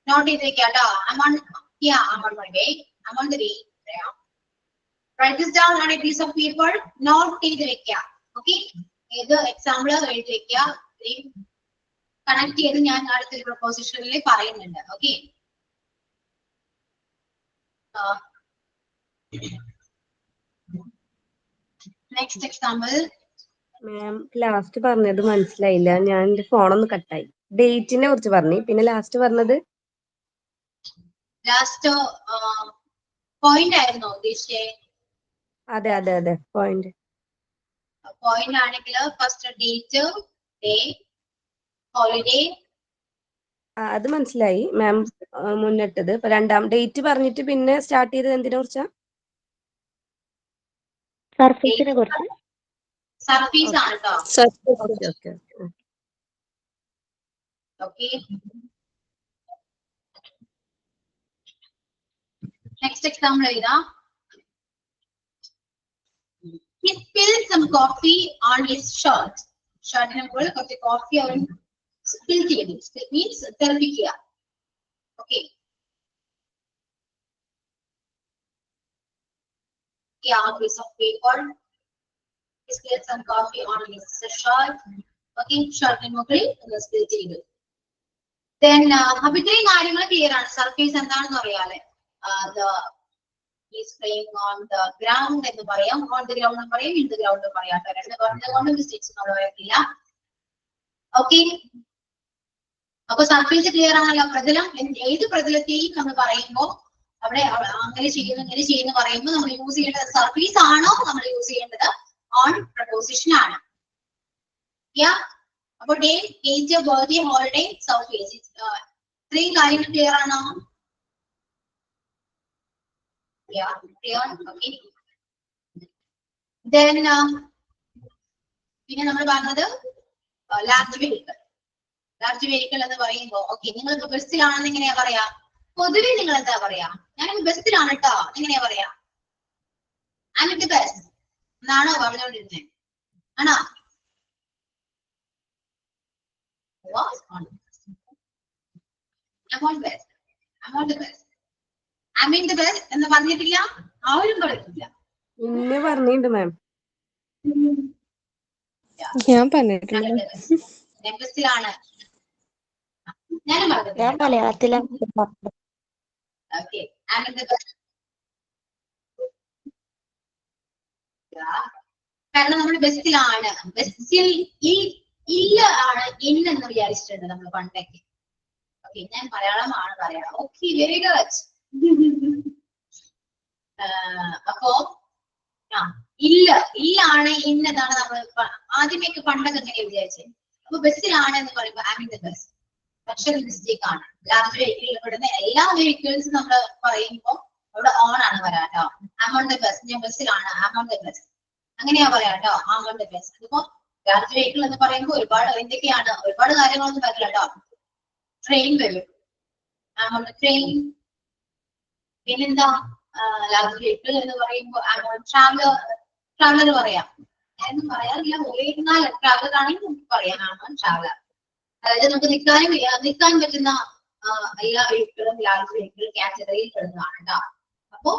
നോട്ട് ചെയ്ത് വെക്കാം കേട്ടോ. I'm on my way. I'm on the way. Write this down on a piece of paper. Note ചെയ്ത് വെക്കാം. Okay, ഏത് example എഴുതി വെക്കാം. കണക്ട് ചെയ്ത് ഞാൻ അടുത്തൊരു പ്രൊപ്പോസിഷനിൽ പറയുന്നുണ്ട്. Okay, next example. Ma'am last പറഞ്ഞത് മനസ്സിലായില്ല, ഞാൻ എന്റെ ഫോണൊന്ന് കട്ടായി. ഡേറ്റിനെ കുറിച്ച് പറഞ്ഞു, പിന്നെ ലാസ്റ്റ് പറഞ്ഞത് ലാസ്റ്റ് പോയിന്റ് ആയിരുന്നോ ഉദ്ദേശിച്ചേ? അതെ അതെ അതെ, പോയിന്റ് ആണെങ്കിൽ ഫസ്റ്റ് ഡേറ്റ്, ഡേ, ഹോളിഡേ. അത് മനസ്സിലായി മാം. മുന്നിട്ടത് ഇപ്പൊ രണ്ടാം ഡേറ്റ് പറഞ്ഞിട്ട് പിന്നെ സ്റ്റാർട്ട് ചെയ്തത് എന്തിനെ കുറിച്ചാ? സർഫീസിനെ കുറിച്ച്. സർഫീസ് ആണ് കേട്ടോ. ഓക്കെ, നെക്സ്റ്റ് എക്സാമ്പിൾ എഴുതാം. He spilled some coffee on his shirt. ഷർട്ടിന് മുകളിൽ കുറച്ച് കോഫി അവൻ സ്പിൽ ചെയ്തു. Spill means തെറിപ്പിക്കുക. Okay, yeah, piece of paper. He spilled some coffee on his shirt. Okay, ഷർട്ടിന് മുകളിൽ സ്പിൽ ചെയ്തു. Then അപ്പൊ ഇത്രയും കാര്യങ്ങൾ ക്ലിയർ ആണ്. സർഫേസ് എന്താണെന്ന് അറിയാലേ. He's playing on the ground എന്ന് പറയാം, on the ground എന്ന് പറയും, in the ground എന്ന് പറയാം. രണ്ട് പറഞ്ഞുകൊണ്ട് മിസ്റ്റേക്സ് വരത്തില്ല. ഓക്കെ, അപ്പൊ സർഫേസ് ക്ലിയർ ആണല്ലോ. പ്രതലം, ഏത് പ്രതലത്തെയും നമ്മൾ പറയുമ്പോൾ അവിടെ അങ്ങനെ ചെയ്യുന്നു ഇങ്ങനെ ചെയ്യുന്നു പറയുമ്പോൾ നമ്മൾ യൂസ് ചെയ്യേണ്ടത് സർഫേസ് ആണോ, നമ്മൾ യൂസ് ചെയ്യേണ്ടത് ഓൺ പ്രപ്പോസിഷൻ ആണ്. അപ്പൊ day, date, birthday, holiday, surface, ഇത്രയും കാര്യങ്ങൾ ക്ലിയർ ആണോ? Yeah, clear. Okay. Then പിന്നെ നമ്മൾ പറഞ്ഞത് ലാർജ് വെഹിക്കിൾ. ലാർജ് വെഹിക്കിൾ എന്ന് പറയുമ്പോൾ ഓക്കെ, നിങ്ങൾക്ക് ബസ്സിലാണെന്ന് എങ്ങനെയാ പറയാ? പൊതുവെ നിങ്ങൾ എന്താ പറയാ? ഞാൻ ബസ്സിലാണ് കേട്ടോ, എങ്ങനെയാ പറയാ? I'm in the bus എന്നാണോ പറഞ്ഞുകൊണ്ടിരുന്നത്? ആണോ? I'm on the best. I'm in the best എന്ന് പറഞ്ഞിട്ടില്ല, ആരും പറഞ്ഞിട്ടില്ല. ഇന്ന് പറഞ്ഞിട്ടുണ്ട് മാം. ഞാൻ പറഞ്ഞിട്ടുണ്ട്. ഞാൻ ബെസ്റ്റിലാണ്. ഞാനും പറഞ്ഞിട്ടുണ്ട്. ഞാൻ മലയാളത്തിലാണ്. Okay, I'm in the best. കാരണം നമ്മൾ ബെസ്റ്റിലാണ്. ബെസ്റ്റിൽ ഇല്ല ആണ് ഇന്നെന്ന് വിചാരിച്ചിട്ടുണ്ട് നമ്മൾ പണ്ടൊക്കെ. ഓക്കെ, ഞാൻ മലയാളമാണ് പറയാം. Okay, very good. അപ്പോ ഇല്ലാണ് ഇന്നതാണ് നമ്മൾ ആദ്യമേക്ക് പണ്ടൊക്കെ എങ്ങനെ വിചാരിച്ചത്. അപ്പൊ ബെസ്റ്റിലാണ് എന്ന് പറയുമ്പോൾ ഐ മീൻ ദ ബെസ്റ്റ്. പക്ഷെ മിസ്റ്റേക്ക് ആണ്. ലാർജ് വെഹിക്കിളിൽ പെടുന്ന എല്ലാ വെഹിക്കിൾസും നമ്മൾ പറയുമ്പോൾ അവിടെ ഓൺ ആണ് പറയാം കേട്ടോ. ഐ ഓൺ ദ ബെസ്റ്റ്, ഞാൻ ബെസ്റ്റിലാണ്, ഐ ഓൺ ദ ബെസ്റ്റ് അങ്ങനെയാ പറയാം കേട്ടോ. I on the best. അതിപ്പോ ലാർജ് വെഹിക്കിൾ എന്ന് പറയുമ്പോൾ ഒരുപാട് എന്തൊക്കെയാണ്, ഒരുപാട് കാര്യങ്ങളൊന്നും വരില്ല കേട്ടോ. ട്രെയിൻ വരും, ഐ ഓൺ ദ ട്രെയിൻ. പിന്നെന്താ ലാർജ് വെഹിക്കിൾ എന്ന് പറയുമ്പോൾ ട്രാവലർ പറയാം. ഞാനൊന്നും പറയാറില്ല, ഓടിയിരുന്നാൽ ട്രാവലർ ആണെങ്കിൽ നമുക്ക് പറയാം ട്രാവലർ. അതായത് നമുക്ക് നിൽക്കാൻ പറ്റുന്ന എല്ലാ വെഹിക്കിളും ലാർജ് വെഹിക്കിൾ കാറ്റഗറിയിൽ പെടുന്നതാണ് കേട്ടോ. അപ്പോ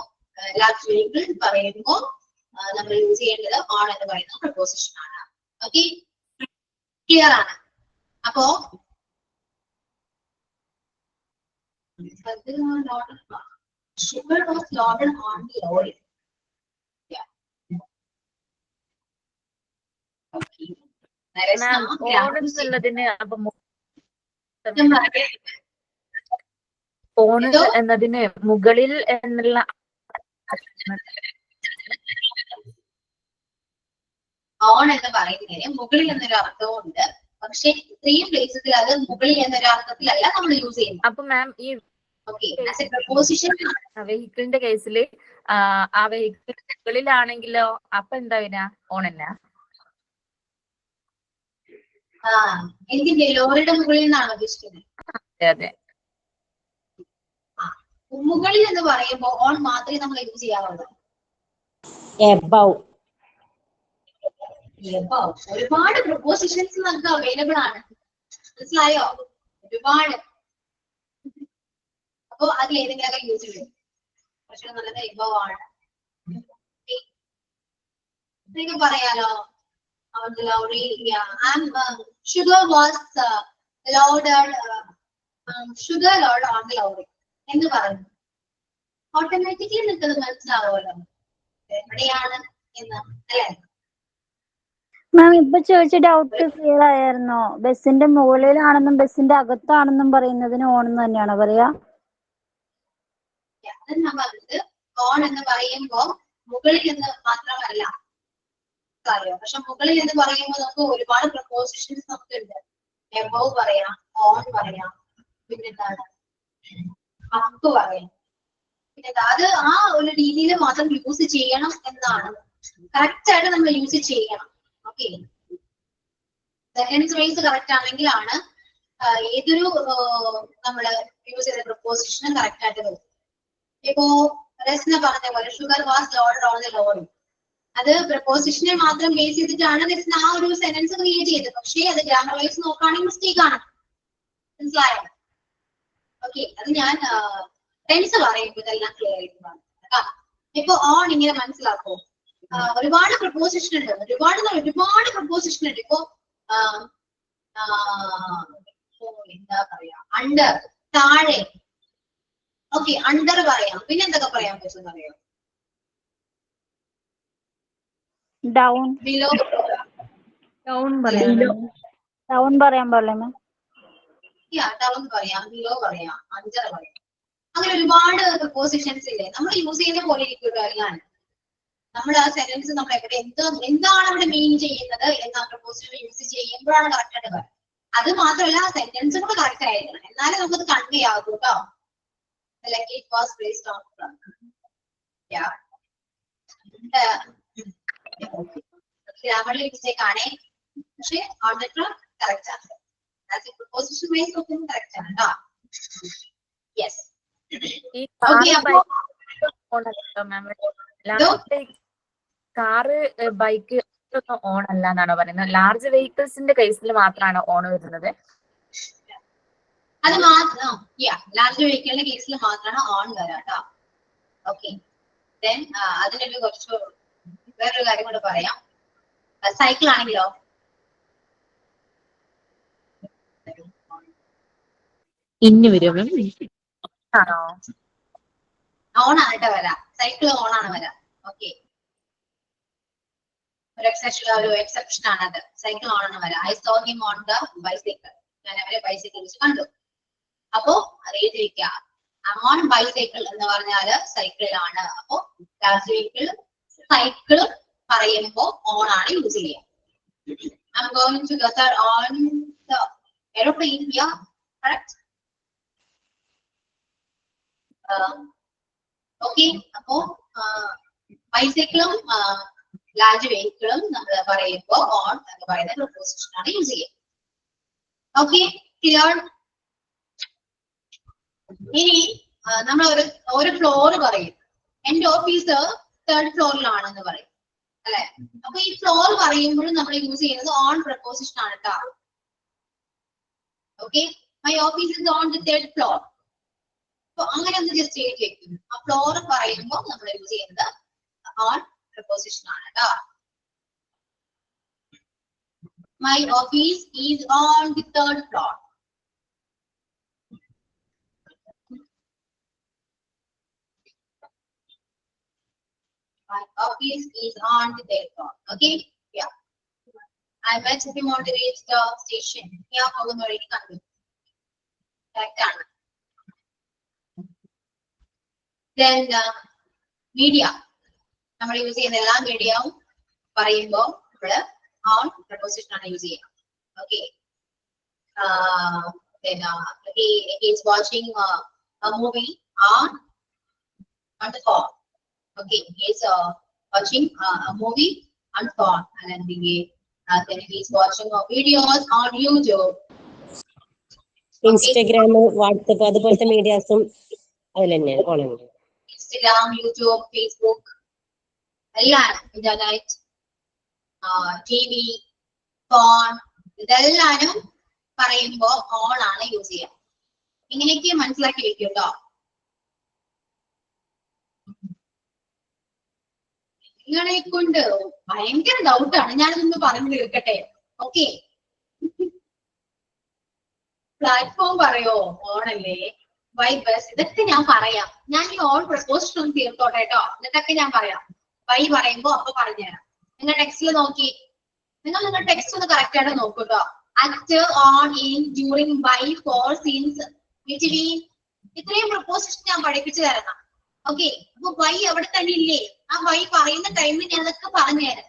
ലാർജ് വെഹിക്കിൾ പറയുമ്പോൾ നമ്മൾ യൂസ് ചെയ്യേണ്ടത് ഓൺ എന്ന് പറയുന്ന പ്രപ്പോസിഷൻ ആണ്. ഓക്കെ, ക്ലിയർ ആണ്. അപ്പോ sugar was loaded on the lorry. Yeah. Okay. On എന്നതിന് മുകളിൽ എന്നുള്ള ഓൺ എന്ന് പറയുന്നതിന് മുകളിൽ എന്നൊരു അർത്ഥവും ഉണ്ട്. പക്ഷെ ഇത്രയും പ്ലേസസിൽ അത് മുകളിൽ എന്നൊരു അർത്ഥത്തിലല്ല നമ്മൾ യൂസ് ചെയ്യുന്നത്. അപ്പൊ മാം ഈ വെഹിക്കിളിന്റെ കേസിൽ ആ വെഹിക്കിൾ മുകളിലാണെങ്കിലോ അപ്പൊ എന്താ വരാ? ഓൺ അല്ല. എന്തിന്റെ? ലോറിയുടെ മുകളിൽ നിന്നാണ് ഉദ്ദേശിക്കുന്നത്. അതെ. മുകളിൽ എന്ന് പറയുമ്പോൾ ഓൺ മാത്രമേ നമ്മൾ യൂസ് ചെയ്യാറുള്ളൂ. ഒരുപാട് പ്രൊപ്പോസിഷൻസ് നമുക്ക് അവൈലബിൾ ആണ്, മനസ്സിലായോ? ഒരുപാട്. അപ്പൊ അതിൽ ഏതെങ്കിലുമൊക്കെ യൂസ് ചെയ്യും. പക്ഷെ നല്ലത് എബവ് ആണ്. നിങ്ങൾക്ക് പറയാലോ, sugar was loaded, sugar loaded on the lorry എന്ന് പറഞ്ഞു. ഓട്ടോമാറ്റിക്കലി നിങ്ങൾക്ക് അത് മനസ്സിലാവുമല്ലോ എവിടെയാണ് എന്ന്, അല്ലേ? മാം ഇപ്പൊ ചോദിച്ച ഡൗട്ട് ക്ലിയർ ആയിരുന്നോ? ബസിന്റെ മുകളിലാണെന്നും ബസിന്റെ അകത്താണെന്നും പറയുന്നതിന് ഓൺ എന്ന് തന്നെയാണോ പറയാ? അത് ഞാൻ പറഞ്ഞത് ഓൺ എന്ന് പറയുമ്പോ മുകളിൽ എന്ന് മാത്രമല്ല, പക്ഷെ മുകളിൽ എന്ന് പറയുമ്പോൾ നമുക്ക് ഒരുപാട് പ്രപ്പോസിഷൻസ് നമുക്കുണ്ട്. എബവ് പറയാം, ഓൺ പറയാം, പിന്നെന്താണ് അപ്പ് പറയാം. പിന്നെ അത് ആ ഒരു രീതിയിൽ മാത്രം യൂസ് ചെയ്യണം എന്നാണ്. കറക്റ്റ് ആയിട്ട് നമ്മൾ യൂസ് ചെയ്യണം. ഓക്കെ, സെന്റൻസ് വൈസ് കറക്റ്റ് ആണെങ്കിലാണ് ഏതൊരു നമ്മള് യൂസ് ചെയ്ത പ്രപ്പോസിഷനും കറക്റ്റ് ആയിട്ട് വരും. ഇപ്പോ റെസ്ന പറഞ്ഞ പോലെ sugar was loaded on the lorry, അത് പ്രപ്പോസിഷനെ മാത്രം ബേസ് ചെയ്തിട്ടാണ് റെസ്ന ആ ഒരു സെന്റൻസ് ക്രിയേറ്റ് ചെയ്തത്. പക്ഷേ അത് ഗ്രാമർ വൈസ് നോക്കുകയാണെങ്കിൽ മിസ്റ്റേക്ക് ആണ്, മനസ്സിലായോ? ഓക്കെ, അത് ഞാൻ ടെൻസ് പറയുമ്പോൾ ഇതെല്ലാം ക്ലിയർ ചെയ്തതാണ്. ഇപ്പൊ ഓൺ ഇങ്ങനെ മനസ്സിലാക്കോ, ഒരുപാട് പ്രപ്പോസിഷൻ ഉണ്ട്, ഒരുപാട് പ്രപ്പോസിഷൻ ഉണ്ട്. ഇപ്പൊ എന്താ പറയാ, അണ്ടർ, താഴെ. ഓക്കെ, അണ്ടർ പറയാം. പിന്നെ എന്തൊക്കെ പറയാൻ പറ്റും അറിയാം? ഡൗൺ, ബിലോ, ഡൗൺ പറയാം. ഡൗൺ പറയാൻ പാടില്ല മാം. ഡൗൺ പറയാം, ബിലോ പറയാം, അണ്ടർ പറയാം. അങ്ങനെ ഒരുപാട് പ്രപ്പോസിഷൻസ് ഇല്ലേ, നമ്മൾ യൂസ് ചെയ്യുന്ന പോലെ ഇരിക്കും അറിയാൻ. നമ്മൾ ആ സെന്റൻസ് നമ്മൾ എവിടെ എന്താണ് അവിടെ മീൻ ചെയ്യുന്നത് എന്ന പ്രപ്പോസിഷൻ യൂസ് ചെയ്യുമ്പോഴാണ് കറക്റ്റ് ആയിട്ട് പറയുന്നത്. അത് മാത്രമല്ല സെന്റൻസ് കൂടെ കറക്റ്റ് ആയിരിക്കണം, എന്നാലും നമുക്കത് കൺവേ ആകും കേട്ടോ. Like it was based on from. Yeah. Grammar mistake ആണ്, പക്ഷേ ഓർഡർ കറക്റ്റ് ആണ്. That's a preposition wise ഒക്കെ കറക്റ്റ് ആണ് കേട്ടോ. Yes. കാറ്, ബൈക്ക് ഓൺ അല്ല എന്നാണോ പറയുന്നത്? ലാർജ് വെഹിക്കിൾസിന്റെ കേസിൽ മാത്രമാണ് ഓൺ വരുന്നത്. അത് മാത്രം ലാർജ് വെഹിക്കിളിന്റെ കേസിൽ മാത്രമാണ് ഓൺ വരാം കേട്ടോ. ഓക്കെ, ദെൻ അതിനൊരു കുറച്ച് വേറൊരു കാര്യം കൂടെ പറയാം. സൈക്കിൾ ആണെങ്കിലോ ഇനി വരും ആണോ? ഓൺ ആണ് കേട്ടോ വരാം. സൈക്കിൾ ഓൺ ആണ് വരാം. ഓക്കെ, ഒരു എക്സെപ്ഷൻ ആണത്. സൈക്കിൾ ഓൺ ആണ് വരാം. I saw him on the bicycle. ഞാൻ അവരെ ബൈസൈക്കിൾ വെച്ച് കണ്ടു. അപ്പോ അറിയിച്ചിരിക്കുക, ഓൺ ബൈസൈക്കിൾ എന്ന് പറഞ്ഞാല് സൈക്കിളിലാണ്. അപ്പോ ലാർജ് വെഹിക്കിൾ സൈക്കിൾ പറയുമ്പോ ഓൺ ആണ് യൂസ് ചെയ്യുക. I'm going to get on the aeroplane. Yeah, correct. Okay, അപ്പോ ബൈസൈക്കിളും ലാർജ് വെഹിക്കിളും നമ്മൾ പറയുമ്പോ ഓൺ എന്ന് പറയുന്ന പ്രൊപ്പോസിഷൻ ആണ് യൂസ് ചെയ്യുക. Okay, clear? ഇനി നമ്മൾ ഒരു ഫ്ലോർ പറയും. എന്റെ ഓഫീസ് 3rd ഫ്ലോറിലാണെന്ന് പറയും അല്ലെ. അപ്പൊ ഈ ഫ്ലോർ പറയുമ്പോഴും നമ്മൾ യൂസ് ചെയ്യുന്നത് ഓൺ പ്രൊപ്പോസിഷൻ ആണ് കേട്ടോ. Okay, my office is on the 3rd floor. അപ്പൊ അങ്ങനെ ഒന്ന് ജസ്റ്റ് എഴുതി വെക്കും. ആ ഫ്ലോർ പറയുമ്പോൾ നമ്മൾ യൂസ് ചെയ്യുന്നത് ഓൺ പ്രൊപ്പോസിഷൻ ആണ് കേട്ടോ. My office is on the 3rd floor. My office is on the 3rd floor. Okay, yeah. I met him on the station. Yeah, already coming. Correct. Then media. നമ്മൾ use ചെയ്യുന്ന എല്ലാ മീഡിയവും പറയുമ്പോൾ നമ്മള് on proposition ആണ് use ചെയ്യുക. Okay, then he is watching a movie on the phone. Okay, he is watching a movie on phone, and then he is watching videos on YouTube. Instagram, WhatsApp അതുപോലത്തെ മീഡിയാസും അതിൽ തന്നെയാണ് on. Instagram, YouTube, Facebook, എല്ലാം internet, TV, phone, ഇതെല്ലാരും പറയുമ്പോ on ആണ് use ചെയ്യുക. ഇങ്ങനെയൊക്കെ മനസ്സിലാക്കി വെക്കും കേട്ടോ. നിങ്ങളെ കൊണ്ട് ഭയങ്കര ഡൗട്ടാണ്. ഞാനതൊന്ന് പറഞ്ഞു തീർക്കട്ടെ. ഓക്കെ, പ്ലാറ്റ്ഫോം പറയോ? ഓണല്ലേ, വൈ ബസ്, ഇതൊക്കെ ഞാൻ പറയാം. ഞാൻ ഈ ഓൺ പ്രപ്പോസിഷൻ ഒന്ന് തീർത്തോട്ടെ കേട്ടോ. എന്നിട്ടൊക്കെ ഞാൻ പറയാം. വൈ പറയുമ്പോ അപ്പൊ പറഞ്ഞുതരാം. നിങ്ങൾ ടെക്സ്റ്റിൽ നോക്കി, നിങ്ങൾ ടെക്സ്റ്റ് ഒന്ന് കറക്റ്റ് ആയിട്ട് നോക്കൂ കേട്ടോ. At, on, in, during, by, for, since, between, ഇത്രയും പ്രപ്പോസിഷൻ ഞാൻ പഠിപ്പിച്ചു തരണം. ഓക്കെ, അപ്പൊ വൈ അവിടെ തന്നെ ഇല്ലേ? ആ വൈ പറയുന്ന ടൈമിൽ ഞാൻ അതൊക്കെ പറഞ്ഞുതരാം.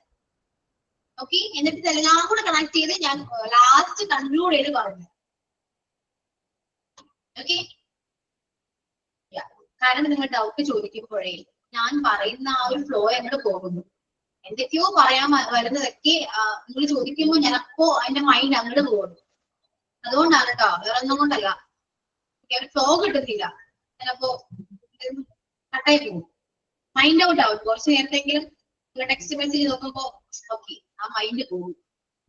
ഓക്കെ, എന്നിട്ട് ഇതെല്ലാം കൂടെ കണക്ട് ചെയ്ത് ഞാൻ ലാസ്റ്റ് കൺക്ലൂഡ് ചെയ്ത് പറഞ്ഞു. ഓക്കെ, കാരണം നിങ്ങൾ ഡൗട്ട് ചോദിക്കുമ്പോഴേ ഞാൻ പറയുന്ന ആ ഒരു ഫ്ലോ എങ്ങോട്ട് പോകുന്നു, എന്തൊക്കെയോ പറയാൻ വരുന്നതൊക്കെ നിങ്ങൾ ചോദിക്കുമ്പോൾ ഞാൻ അപ്പോ അതിന്റെ മൈൻഡ് അങ്ങോട്ട് പോകുന്നു. അതുകൊണ്ടാണ് കേട്ടോ, വേറെ ഒന്നും കൊണ്ടല്ല. ഫ്ലോ കിട്ടുന്നില്ല, ചിലപ്പോ കട്ടായി പോകും, മൈൻഡ് ഔട്ട് ആവും. കുറച്ച് നേരത്തെങ്കിലും ടെക്സ്റ്റ് മെസ്സേജ് നോക്കുമ്പോ ഓക്കെ ആ മൈൻഡ് പോകും.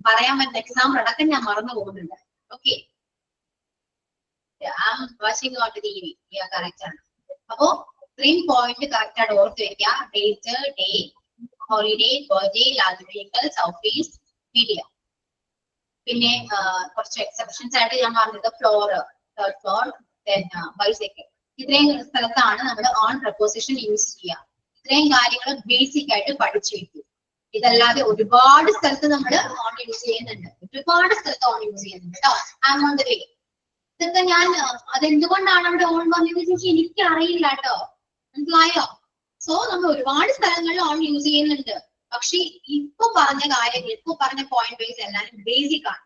പറയാൻ പറ്റുന്ന എക്സാമ്പിൾ അടക്കം ഞാൻ മറന്നു പോകുന്നുണ്ട്. Okay, watching on TV, correct ആണ്. അപ്പോ ഇത്രയും പോയിന്റ് കറക്റ്റ് ആയിട്ട് ഓർത്ത് വെക്കുക. Date, day, holiday, birthday, large vehicles, office, media. പിന്നെ കുറച്ച് എക്സെപ്ഷൻസ് ആയിട്ട് ഞാൻ പറഞ്ഞത് ഫ്ലോർ, 3rd ഫ്ലോർ, ബൈസൈക്കിൾ. ഇത്രയും സ്ഥലത്താണ് നമ്മൾ ഓൺ പ്രപ്പോസിഷൻ യൂസ് ചെയ്യുക. ഇത്രയും കാര്യങ്ങൾ ബേസിക് ആയിട്ട് പഠിച്ചു വെക്കും. ഇതല്ലാതെ ഒരുപാട് സ്ഥലത്ത് നമ്മൾ ഓൺ യൂസ് ചെയ്യുന്നുണ്ട്. ഒരുപാട് സ്ഥലത്ത് ഓൺ യൂസ് ചെയ്യുന്നുണ്ട് കേട്ടോ. ആം ഓൺ ദ വേ, ഇതൊക്കെ ഞാൻ അതെന്തുകൊണ്ടാണ് അവിടെ ഓൺ വന്നതെന്ന് ചോദിച്ചാൽ എനിക്ക് അറിയില്ല കേട്ടോ. മനസ്സിലായോ? സോ നമ്മൾ ഒരുപാട് സ്ഥലങ്ങളിൽ ഓൺ യൂസ് ചെയ്യുന്നുണ്ട്. പക്ഷെ ഇപ്പൊ പറഞ്ഞ കാര്യങ്ങൾ, ഇപ്പൊ പറഞ്ഞ പോയിന്റ് വൈസ് എല്ലാവരും ബേസിക് ആണ്.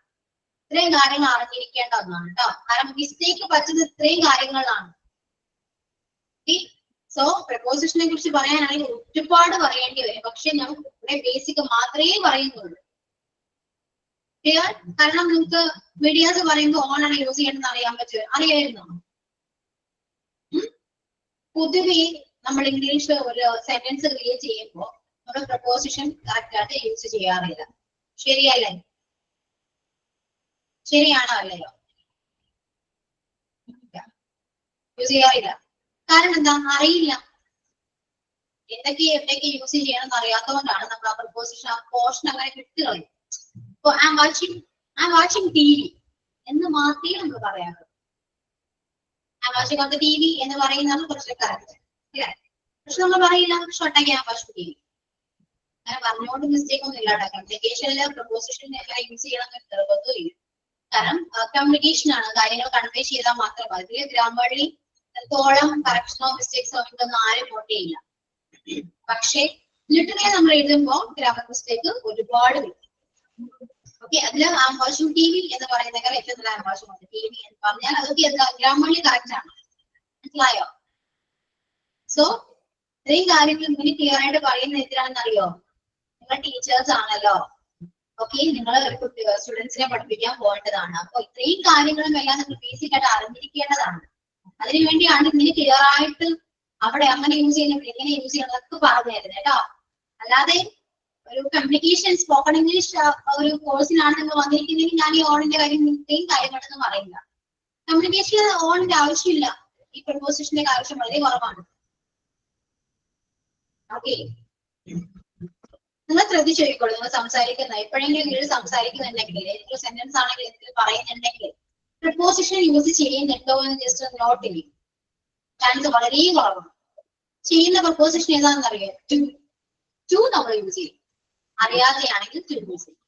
ഇത്രയും കാര്യങ്ങൾ അറിഞ്ഞിരിക്കേണ്ട ഒന്നാണ് കേട്ടോ. കാരണം മിസ്റ്റേക്ക് പറ്റുന്നത് ഇത്രയും കാര്യങ്ങളിലാണ്. സോ പ്രപ്പോസിഷനെ കുറിച്ച് പറയാനാണെങ്കിൽ ഒരുപാട് പറയേണ്ടി വരും. പക്ഷെ ഞാൻ ഇവിടെ ബേസിക് മാത്രമേ പറയുന്നുള്ളൂ. ക്ലിയർ? കാരണം നിങ്ങൾക്ക് മീഡിയാസ് പറയുമ്പോൾ ഓൺ ആണ് യൂസ് ചെയ്യണമെന്ന് അറിയാൻ പറ്റുമോ? അറിയായിരുന്നോ? പൊതുവെ നമ്മൾ ഇംഗ്ലീഷ് ഒരു സെന്റൻസ് ക്രിയേറ്റ് ചെയ്യുമ്പോൾ നമ്മൾ പ്രപ്പോസിഷൻ കറക്റ്റ് ആയിട്ട് യൂസ് ചെയ്യാറില്ല. ശരിയല്ലേ? ശരിയാണോ അല്ലയോ? യൂസ് ചെയ്യാറില്ല. കാരണം എന്താ? അറിയില്ല. എന്തൊക്കെ എവിടെയൊക്കെ യൂസ് ചെയ്യണമെന്ന് അറിയാത്തതുകൊണ്ടാണ് നമ്മൾ ആ പ്രിപ്പോസിഷൻ ആ പോർഷൻ അങ്ങനെ വിട്ടുകളയും. ഇപ്പൊ ഐ ആം വാച്ചിങ് TV എന്ന് മാത്രമേ നമ്മൾ പറയാറുള്ളൂ. I am watching on the TV എന്ന് പറയുന്നത് കുറച്ച് കറക്റ്റ് അല്ലേ? പക്ഷെ നമ്മൾ പറയില്ല ഷോർട്ടാക്കി ഐ ആം വാച്ചിങ് TV. അങ്ങനെ പറഞ്ഞുകൊണ്ട് മിസ്റ്റേക്ക് ഒന്നും ഇല്ല. കമ്മ്യൂണിക്കേഷനിലെ പ്രപ്പോസിഷൻ എല്ലാം യൂസ് ചെയ്യണം എന്ന് നിർബന്ധമില്ല. കാരണം കമ്മ്യൂണിക്കേഷൻ ആണ്, കാര്യങ്ങൾ കൺവേ ചെയ്താൽ മാത്രം മതി. ഗ്രാമറിൽ എത്രത്തോളം കറക്ഷനോ മിസ്റ്റേക്സോ ഉണ്ടെന്ന് ആരും നോട്ട് ചെയ്യില്ല. പക്ഷേ ലിറ്ററലി നമ്മൾ എഴുതുമ്പോൾ ഗ്രാമർ മിസ്റ്റേക്ക് ഒരുപാട് വരും. ഓക്കെ, അതിൽ ആം വാച്ചിങ് TV എന്ന് പറയുന്നതിൽ ഏറ്റവും നല്ല ആം വാച്ചിങ് TV എന്ന് പറഞ്ഞാൽ അതൊക്കെ ഗ്രാമറിൽ കറക്റ്റ് ആണ്. മനസ്സിലായോ? സോ ഇത്രയും കാര്യങ്ങൾ ഇങ്ങനെ ക്ലിയർ ആയിട്ട് പറയുന്നത് എന്തിനാണെന്ന് അറിയോ? നിങ്ങൾ ടീച്ചേഴ്സ് ആണല്ലോ. ഓക്കെ, നിങ്ങൾ കുട്ടികൾ സ്റ്റുഡൻസിനെ പഠിപ്പിക്കാൻ പോകേണ്ടതാണ്. അപ്പൊ ഇത്രയും കാര്യങ്ങളും എല്ലാം നിങ്ങൾ ബേസിക് ആയിട്ട് അറിഞ്ഞിരിക്കേണ്ടതാണ്. അതിനുവേണ്ടിയാണ് ഇങ്ങനെ ക്ലിയർ ആയിട്ട് അവിടെ അങ്ങനെ യൂസ് ചെയ്യുന്നത് എങ്ങനെ യൂസ് ചെയ്യണം എന്നൊക്കെ പറഞ്ഞു തരുന്നത് കേട്ടോ. അല്ലാതെ ഒരു കമ്മ്യൂണിക്കേഷൻ സ്പോക്കൺ ഇംഗ്ലീഷ് ഒരു കോഴ്സിനാണ് നിങ്ങൾ വന്നിരിക്കുന്നതെങ്കിൽ ഞാൻ ഈ ഓണിന്റെ കാര്യം ഇത്രയും കാര്യങ്ങളെന്ന് പറയില്ല. കമ്മ്യൂണിക്കേഷൻ ഓണിന്റെ ആവശ്യമില്ല. ഈ പ്രപ്പോസിഷന്റെ ആവശ്യം വളരെ കുറവാണ്. ഓക്കെ, നിങ്ങൾ ശ്രദ്ധിച്ചോളൂ. നിങ്ങൾ സംസാരിക്കുന്ന എപ്പോഴെങ്കിലും നിങ്ങൾ സംസാരിക്കുന്നുണ്ടെങ്കിൽ ഏതൊരു സെന്റൻസ് ആണെങ്കിൽ എന്തെങ്കിലും പറയുന്നുണ്ടെങ്കിൽ പ്രപ്പോസിഷൻ യൂസ് ചെയ്യുന്നുണ്ടോ എന്ന് ജസ്റ്റ് ഒന്ന് നോട്ട് ചെയ്യും. ചാൻസ് വളരെ കുറവാണ്. ചെയ്യുന്ന പ്രപ്പോസിഷൻ ഏതാണെന്ന് അറിയാം? ടു നമ്മൾ യൂസ് ചെയ്യും. അറിയാതെയാണെങ്കിൽ ടു യൂസ് ചെയ്യും.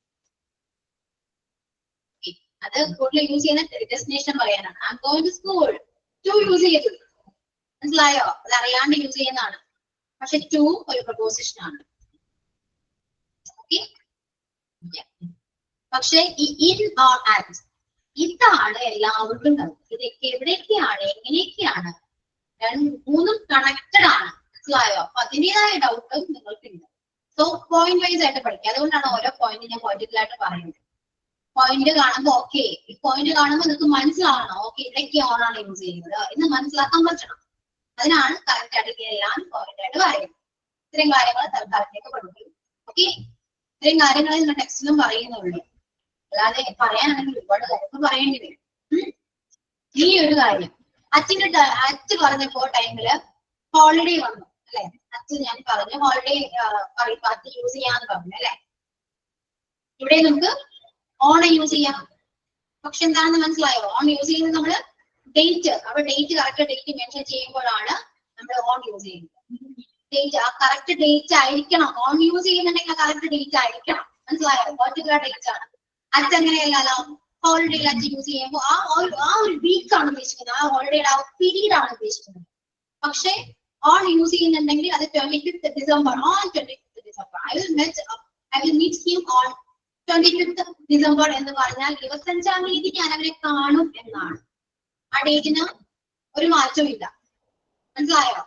അത് കൂടുതൽ യൂസ് ചെയ്യുന്ന ഡെസ്റ്റിനേഷൻ പറയാനാണ്. I am going to school. To use ചെയ്തു. മനസ്സിലായോ? അത് അറിയാണ്ട് യൂസ് ചെയ്യുന്നതാണ്. പക്ഷെ ടു ഒരു പ്രപ്പോസിഷൻ ആണ്. പക്ഷെ ഈ ഇൻ ഓർ ആറ്റ് ഇതാണ് എല്ലാവർക്കും ഇതൊക്കെ എവിടെയൊക്കെയാണ് എങ്ങനെയൊക്കെയാണ് മൂന്നും കണക്റ്റഡ് ആണ്. മനസ്സിലായോ? അപ്പൊ അതിൻ്റെതായ ഡൗട്ട് നിങ്ങൾക്കുണ്ട്. സോ പോയിന്റ് വൈസ് ആയിട്ട് പഠിക്കുക. അതുകൊണ്ടാണ് ഓരോ പോയിന്റ് ഞാൻ പോയിന്റിക്കൽ ആയിട്ട് പറയുന്നത്. പോയിന്റ് കാണുമ്പോ ഓക്കെ, ഈ പോയിന്റ് കാണുമ്പോൾ നിങ്ങൾക്ക് മനസ്സിലാവണം ഓക്കെ ഇവിടേക്ക് ഓണാണ് യൂസ് ചെയ്യുന്നത് എന്ന് മനസ്സിലാക്കാൻ പറ്റണം. അതിനാണ് കറക്റ്റ് ആയിട്ട് എല്ലാം പോയിന്റ് ആയിട്ട് പറയുന്നത്. ഇത്രയും കാര്യങ്ങൾ തൽക്കാലത്തേക്ക് പഠിക്കും. ഓക്കെ, ഇത്രയും കാര്യങ്ങൾ നിങ്ങൾ ടെക്സ്റ്റിലും പറയുന്നുള്ളൂ. അല്ലാതെ പറയാനാണെങ്കിൽ ഒരുപാട് കാര്യങ്ങൾ പറയേണ്ടി വരും. ഈ ഒരു കാര്യം അച്ഛൻ പറഞ്ഞപ്പോ ടൈമില് ഹോളിഡേ വന്നു അല്ലെ? അച്ഛൻ ഞാൻ പറഞ്ഞു ഹോളിഡേ പാർട്ടി യൂസ് ചെയ്യാന്ന് പറഞ്ഞു അല്ലെ? ഇവിടെ നമുക്ക് ഓൺ യൂസ് ചെയ്യാം. പക്ഷെ എന്താണെന്ന് മനസ്സിലായോ? ഓൺ യൂസ് ചെയ്യുന്നത് നമ്മള് ഡേറ്റ്, അവിടെ ഡേറ്റ് കറക്റ്റ് ഡേറ്റ് മെൻഷൻ ചെയ്യുമ്പോഴാണ് നമ്മൾ ഓൺ യൂസ് ചെയ്യുന്നത്. ഡേറ്റ് ആ കറക്റ്റ് ഡേറ്റ് ആയിരിക്കണം. ഓൺ യൂസ് ചെയ്യുന്നുണ്ടെങ്കിൽ കറക്റ്റ് ഡേറ്റ് ആയിരിക്കണം. മനസ്സിലായോ? പർട്ടിക്കുലർ ഡേറ്റ് ആണ്. അച്ഛങ്ങനെയല്ലോ ഹോളിഡേയിൽ അച്ഛൻ യൂസ് ചെയ്യുമ്പോൾ ആ ഒരു വീക്ക് ആണ് ഉദ്ദേശിക്കുന്നത്. ആ ഹോളിഡേയുടെ ആ പീരീഡ് ആണ് ഉദ്ദേശിക്കുന്നത്. പക്ഷെ ഓൺ യൂസ് ചെയ്യുന്നുണ്ടെങ്കിൽ അത് 25th December. On 25th December I will meet him on 25th December എന്ന് പറഞ്ഞാൽ 25ാം തീയതി ഞാൻ അവരെ കാണും എന്നാണ്. ആ ഡേറ്റിന് ഒരു മാറ്റവും ഇല്ല. മനസ്സിലായോ?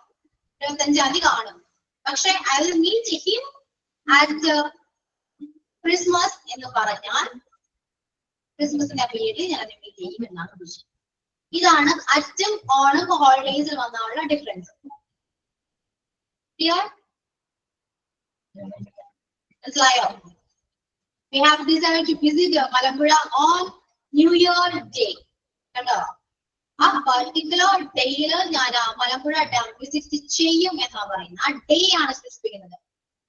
25ാം തീയതി കാണും. പക്ഷെ I will meet him at Christmas എന്ന് പറഞ്ഞാൽ ക്രിസ്മസിന്റെ പീരീഡിൽ ഞാൻ മീറ്റ് ചെയ്യും എന്നാണ് ഉദ്ദേശിക്കുന്നത്. ഇതാണ് അറ്റും ഓണും ഹോളിഡേസിൽ വന്നുള്ള ഡിഫറൻസ്. ക്ലിയർ? മനസ്സിലായോ? We have decided to visit Malampuzha on New Year Day. കണ്ടോ? ആ പർട്ടിക്കുലർ ഡേയില് ഞാൻ മലമ്പുഴ ഡാം വിസിറ്റ് ചെയ്യും എന്നാണ് പറയുന്നത്. ആ ഡേ ആണ് സൂചിപ്പിക്കുന്നത്.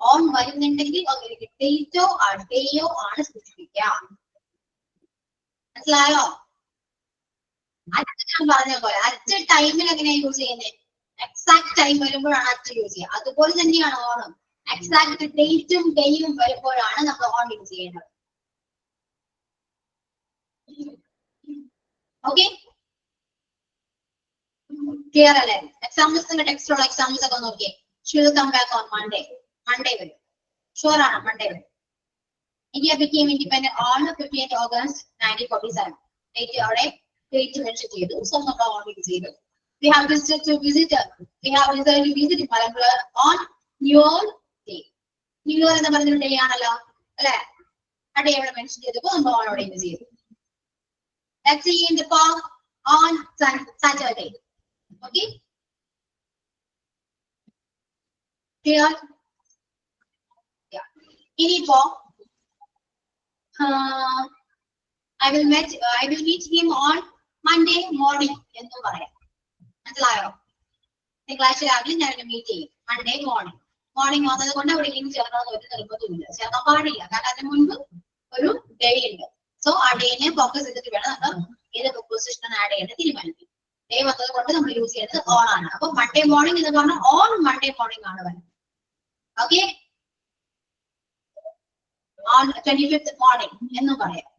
ഓൺ വരുന്നുണ്ടെങ്കിൽ ഡേറ്റോ ആ ഡേയോ ആണ് സൂചിപ്പിക്കുക. മനസ്സിലായോ? അറ്റ് ഞാൻ പറഞ്ഞ പോലെ അറ്റ് ടൈമിൽ എങ്ങനെയാണ് യൂസ് ചെയ്യുന്നത്? എക്സാക്ട് ടൈം വരുമ്പോഴാണ് അറ്റ് യൂസ് ചെയ്യുക. അതുപോലെ തന്നെയാണ് ഓണം. എക്സാക്ട് ഡേറ്റും ഡേയും വരുമ്പോഴാണ് നമ്മൾ ഓൺ യൂസ് ചെയ്യുന്നത്. ഓക്കെ, ക്ലിയർ അല്ലേ? എക്സാമ്പിൾസ് നിങ്ങൾ ടെക്സ്റ്റുള്ള എക്സാമ്പിൾസ് ഒക്കെ നോക്കിയേ. She will come back on Monday. Monday വരും. ഷുവർ ആണ് മൺഡേ വരും. India became independent on 15th August 1947. Date അവിടെ ഡേറ്റ് മെൻഷൻ ചെയ്തു. സോ നമ്മൾ ഓൺ യൂസ് ചെയ്തു. We have decided to visit Malampuzha on New Year Day. New Year എന്ന് പറഞ്ഞൊരു day ആണല്ലോ അല്ലെ? ആ ഡേ അവിടെ മെൻഷൻ ചെയ്തപ്പോൾ നമ്മൾ ഓൺ അവിടെ യൂസ് ചെയ്തു. Let's see in the park on Saturday. Okay? Clear? Yeah. ഇനിയിപ്പോ I will meet him on Monday morning എന്ന് പറയാം. മനസ്സിലായോ? തിങ്കളാഴ്ച രാവിലെ ഞാൻ മീറ്റ് ചെയ്യും. മൺഡേ മോർണിംഗ് വന്നത് കൊണ്ട് അവിടെ ഇനി ചേർക്കണമെന്ന് ഒരു നിർബന്ധമില്ല, ചേർക്കാൻ പാടില്ല. കാരണം അതിന് മുൻപ് ഒരു ഡേ ഉണ്ട്. സോ ആ ഡേനെ ഫോക്കസ് ചെയ്തിട്ട് വേണം നമ്മൾ ഏത് പ്രൊപ്പോസിഷൻ ആഡ് ചെയ്യേണ്ടത് തീരുമാനിക്കും. ഡേ വന്നത് കൊണ്ട് നമ്മൾ യൂസ് ചെയ്യുന്നത് ഓൺ ആണ്. അപ്പൊ മൺഡേ മോർണിംഗ് എന്ന് പറഞ്ഞാൽ ഓൺ മൺഡേ മോർണിംഗ് ആണ് വരുന്നത്. ഓക്കെ, ഓൺ 25th മോർണിംഗ് എന്നും പറയാം.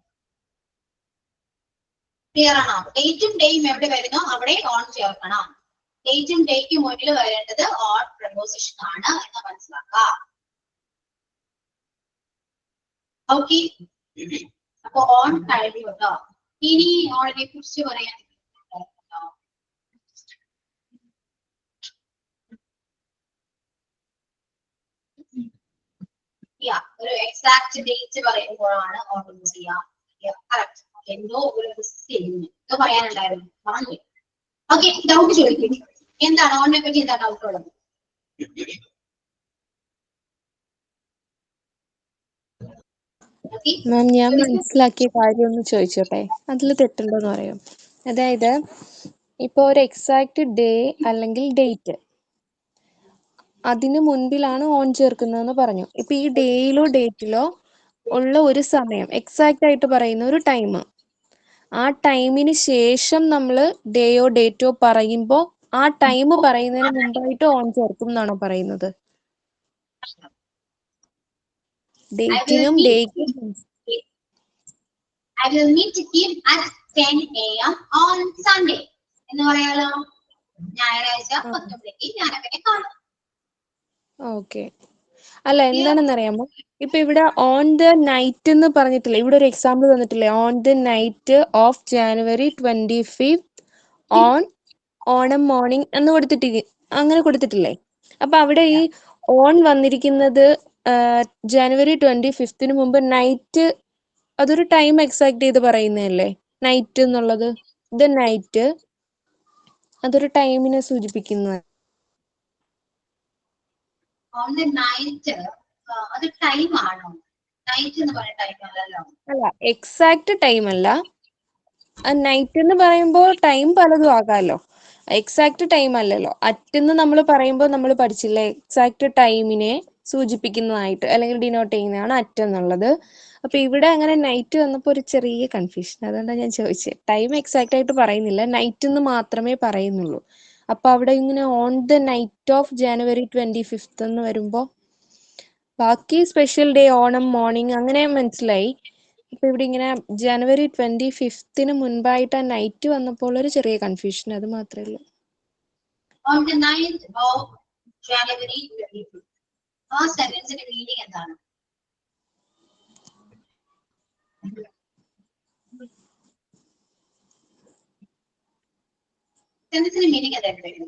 ക്ലിയർ ആണോ? ഡേറ്റും ഡേയും എവിടെ വരുന്നോ അവിടെ ഓൺ ചേർക്കണം. ഡേറ്റും ഡേക്ക് മുന്നിൽ വരേണ്ടത് ഓൺ പ്രപ്പോസിഷൻ ആണ് എന്ന് മനസ്സിലാക്കാം. ഓക്കെ, അപ്പൊ ഓൺ കഴിഞ്ഞു കേട്ടോ. ഇനി ഓണിനെ കുറിച്ച് പറയാൻ ഒരു എക്സാക്ട് ഡേറ്റ് പറയുമ്പോഴാണ് ഓൺ യൂസ് ചെയ്യാം. കറക്റ്റ്. എന്തോ ഒരു ഇത് പറയാനുണ്ടായിരുന്നു, പറഞ്ഞു. ഓക്കെ, ഡൗട്ട് ചോദിക്കും. എന്താണ് ഓണിനെ പറ്റി എന്താ ഡൗട്ട് ഉള്ളത്? മാം, ഞാൻ മനസ്സിലാക്കിയ കാര്യം ഒന്ന് ചോദിച്ചോട്ടെ, അതിൽ തെറ്റുണ്ടോന്ന് പറയും. അതായത് ഇപ്പൊ ഒരു എക്സാക്ട് ഡേ അല്ലെങ്കിൽ ഡേറ്റ് അതിന് മുൻപിലാണ് ഓൺ ചേർക്കുന്നതെന്ന് പറഞ്ഞു. ഇപ്പൊ ഈ ഡേയിലോ ഡേറ്റിലോ ഉള്ള ഒരു സമയം എക്സാക്ട് ആയിട്ട് പറയുന്ന ഒരു ടൈം, ആ ടൈമിന് ശേഷം നമ്മൾ ഡേയോ ഡേറ്റോ പറയുമ്പോൾ ആ ടൈം പറയുന്നതിന് മുമ്പായിട്ട് ഓൺ ചേർക്കും എന്നാണോ പറയുന്നത്? ഡേറ്റിനും ഡേക്കും I will meet him at 10 AM on Sunday. എന്ന് പറയാലോ, ഞായറാഴ്ച 10 മണിക്ക് ഞാൻ അവനെ കാണും. ഓക്കെ. അല്ല, എന്താണെന്നറിയാമോ, ഇപ്പൊ ഇവിടെ ഓൺ ദ നൈറ്റ് എന്ന് പറഞ്ഞിട്ടില്ലേ, ഇവിടെ ഒരു എക്സാമ്പിൾ തന്നിട്ടില്ലേ, on the night of January 25th on ഓണം മോർണിംഗ് എന്ന് അങ്ങനെ കൊടുത്തിട്ടില്ലേ? അപ്പൊ അവിടെ ഈ ഓൺ വന്നിരിക്കുന്നത് January 25th മുമ്പ് നൈറ്റ്, അതൊരു ടൈം എക്സാക്ട് ചെയ്ത് പറയുന്നതല്ലേ നൈറ്റ് എന്നുള്ളത്? ദ നൈറ്റ് അതൊരു ടൈമിനെ സൂചിപ്പിക്കുന്നത്. On the night അത് ടൈം ആണോ? നൈറ്റ് എന്ന് പറയുന്ന ടൈം അല്ലല്ലോ. അല്ല, എക്സാക്ട് ടൈം അല്ല. നൈറ്റ് എന്ന് പറയുമ്പോൾ ടൈം പലതും ആകാമല്ലോ, എക്സാക്ട് ടൈം അല്ലല്ലോ. അറ്റെന്ന് നമ്മൾ പറയുമ്പോൾ നമ്മൾ പഠിച്ചില്ലേ, എക്സാക്ട് ടൈമിനെ സൂചിപ്പിക്കുന്നതായിട്ട് അല്ലെങ്കിൽ ഡിനോട്ട് ചെയ്യുന്നതാണ് അറ്റ് എന്നുള്ളത്. അപ്പൊ ഇവിടെ അങ്ങനെ നൈറ്റ് വന്നപ്പോൾ ഒരു ചെറിയ കൺഫ്യൂഷൻ, അതുകൊണ്ടാണ് ഞാൻ ചോദിച്ചത്. ടൈം എക്സാക്ട് ആയിട്ട് പറയുന്നില്ല, നൈറ്റ് എന്ന് മാത്രമേ പറയുന്നുള്ളൂ. അപ്പൊ അവിടെ ഇങ്ങനെ on the night of January 25th എന്ന് വരുമ്പോ ബാക്കി സ്പെഷ്യൽ ഡേ ഓണം മോർണിംഗ് അങ്ങനെ മനസ്സിലായി. അപ്പൊ ഇവിടെ ഇങ്ങനെ January 25th മുൻപായിട്ട് ആ നൈറ്റ് വന്നപ്പോൾ ഒരു ചെറിയ കൺഫ്യൂഷൻ, അത് മാത്രമേ ഉള്ളൂ. On the night of January 25th ആ സെന്റൻസിന്റെ മീനിങ് എന്താണ്? സെന്റൻസിന്റെ മീനിങ് എന്തായിരുന്നു?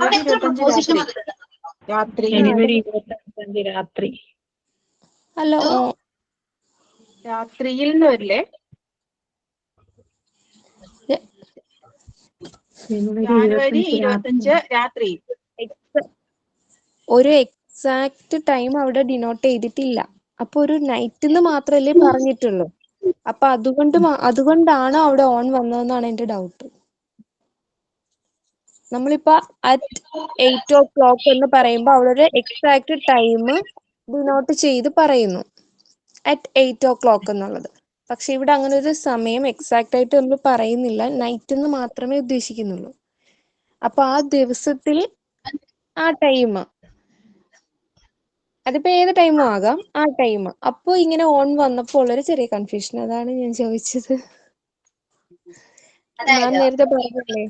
അവിടെ എത്ര പ്രൊപ്പോസിഷൻ രാത്രി. ജനുവരി 25 രാത്രി. അല്ല, രാത്രിയിൽ നിന്ന് വരില്ലേ? ജനുവരി 25 രാത്രി. ഒരു എക്സാക്ട് ടൈം അവിടെ ഡിനോട്ട് ചെയ്തിട്ടില്ല. അപ്പൊ ഒരു നൈറ്റ് എന്ന് മാത്രമല്ലേ പറഞ്ഞിട്ടുള്ളൂ. അപ്പൊ അതുകൊണ്ടാണ് അവിടെ ഓൺ വന്നതെന്നാണ് എന്റെ ഡൗട്ട്. നമ്മളിപ്പോ അറ്റ് 8 o'clock എന്ന് പറയുമ്പോ അവിടെ ഒരു എക്സാക്ട് ടൈം ഡിനോട്ട് ചെയ്ത് പറയുന്നു, അറ്റ് 8 o'clock എന്നുള്ളത്. പക്ഷെ ഇവിടെ അങ്ങനെ ഒരു സമയം എക്സാക്ട് ആയിട്ട് നമ്മൾ പറയുന്നില്ല, നൈറ്റ് എന്ന് മാത്രമേ ഉദ്ദേശിക്കുന്നുള്ളൂ. അപ്പൊ ആ ദിവസത്തിൽ ആ ടൈം, അതിപ്പോ ഏത് ടൈമും ആകാം, ആ ടൈം. അപ്പൊ ഇങ്ങനെ ഓൺ വന്നപ്പോൾ ഉള്ളൊരു ചെറിയ കൺഫ്യൂഷൻ, അതാണ് ഞാൻ ചോദിച്ചത്. ഞാൻ നേരത്തെ പറഞ്ഞില്ലേ,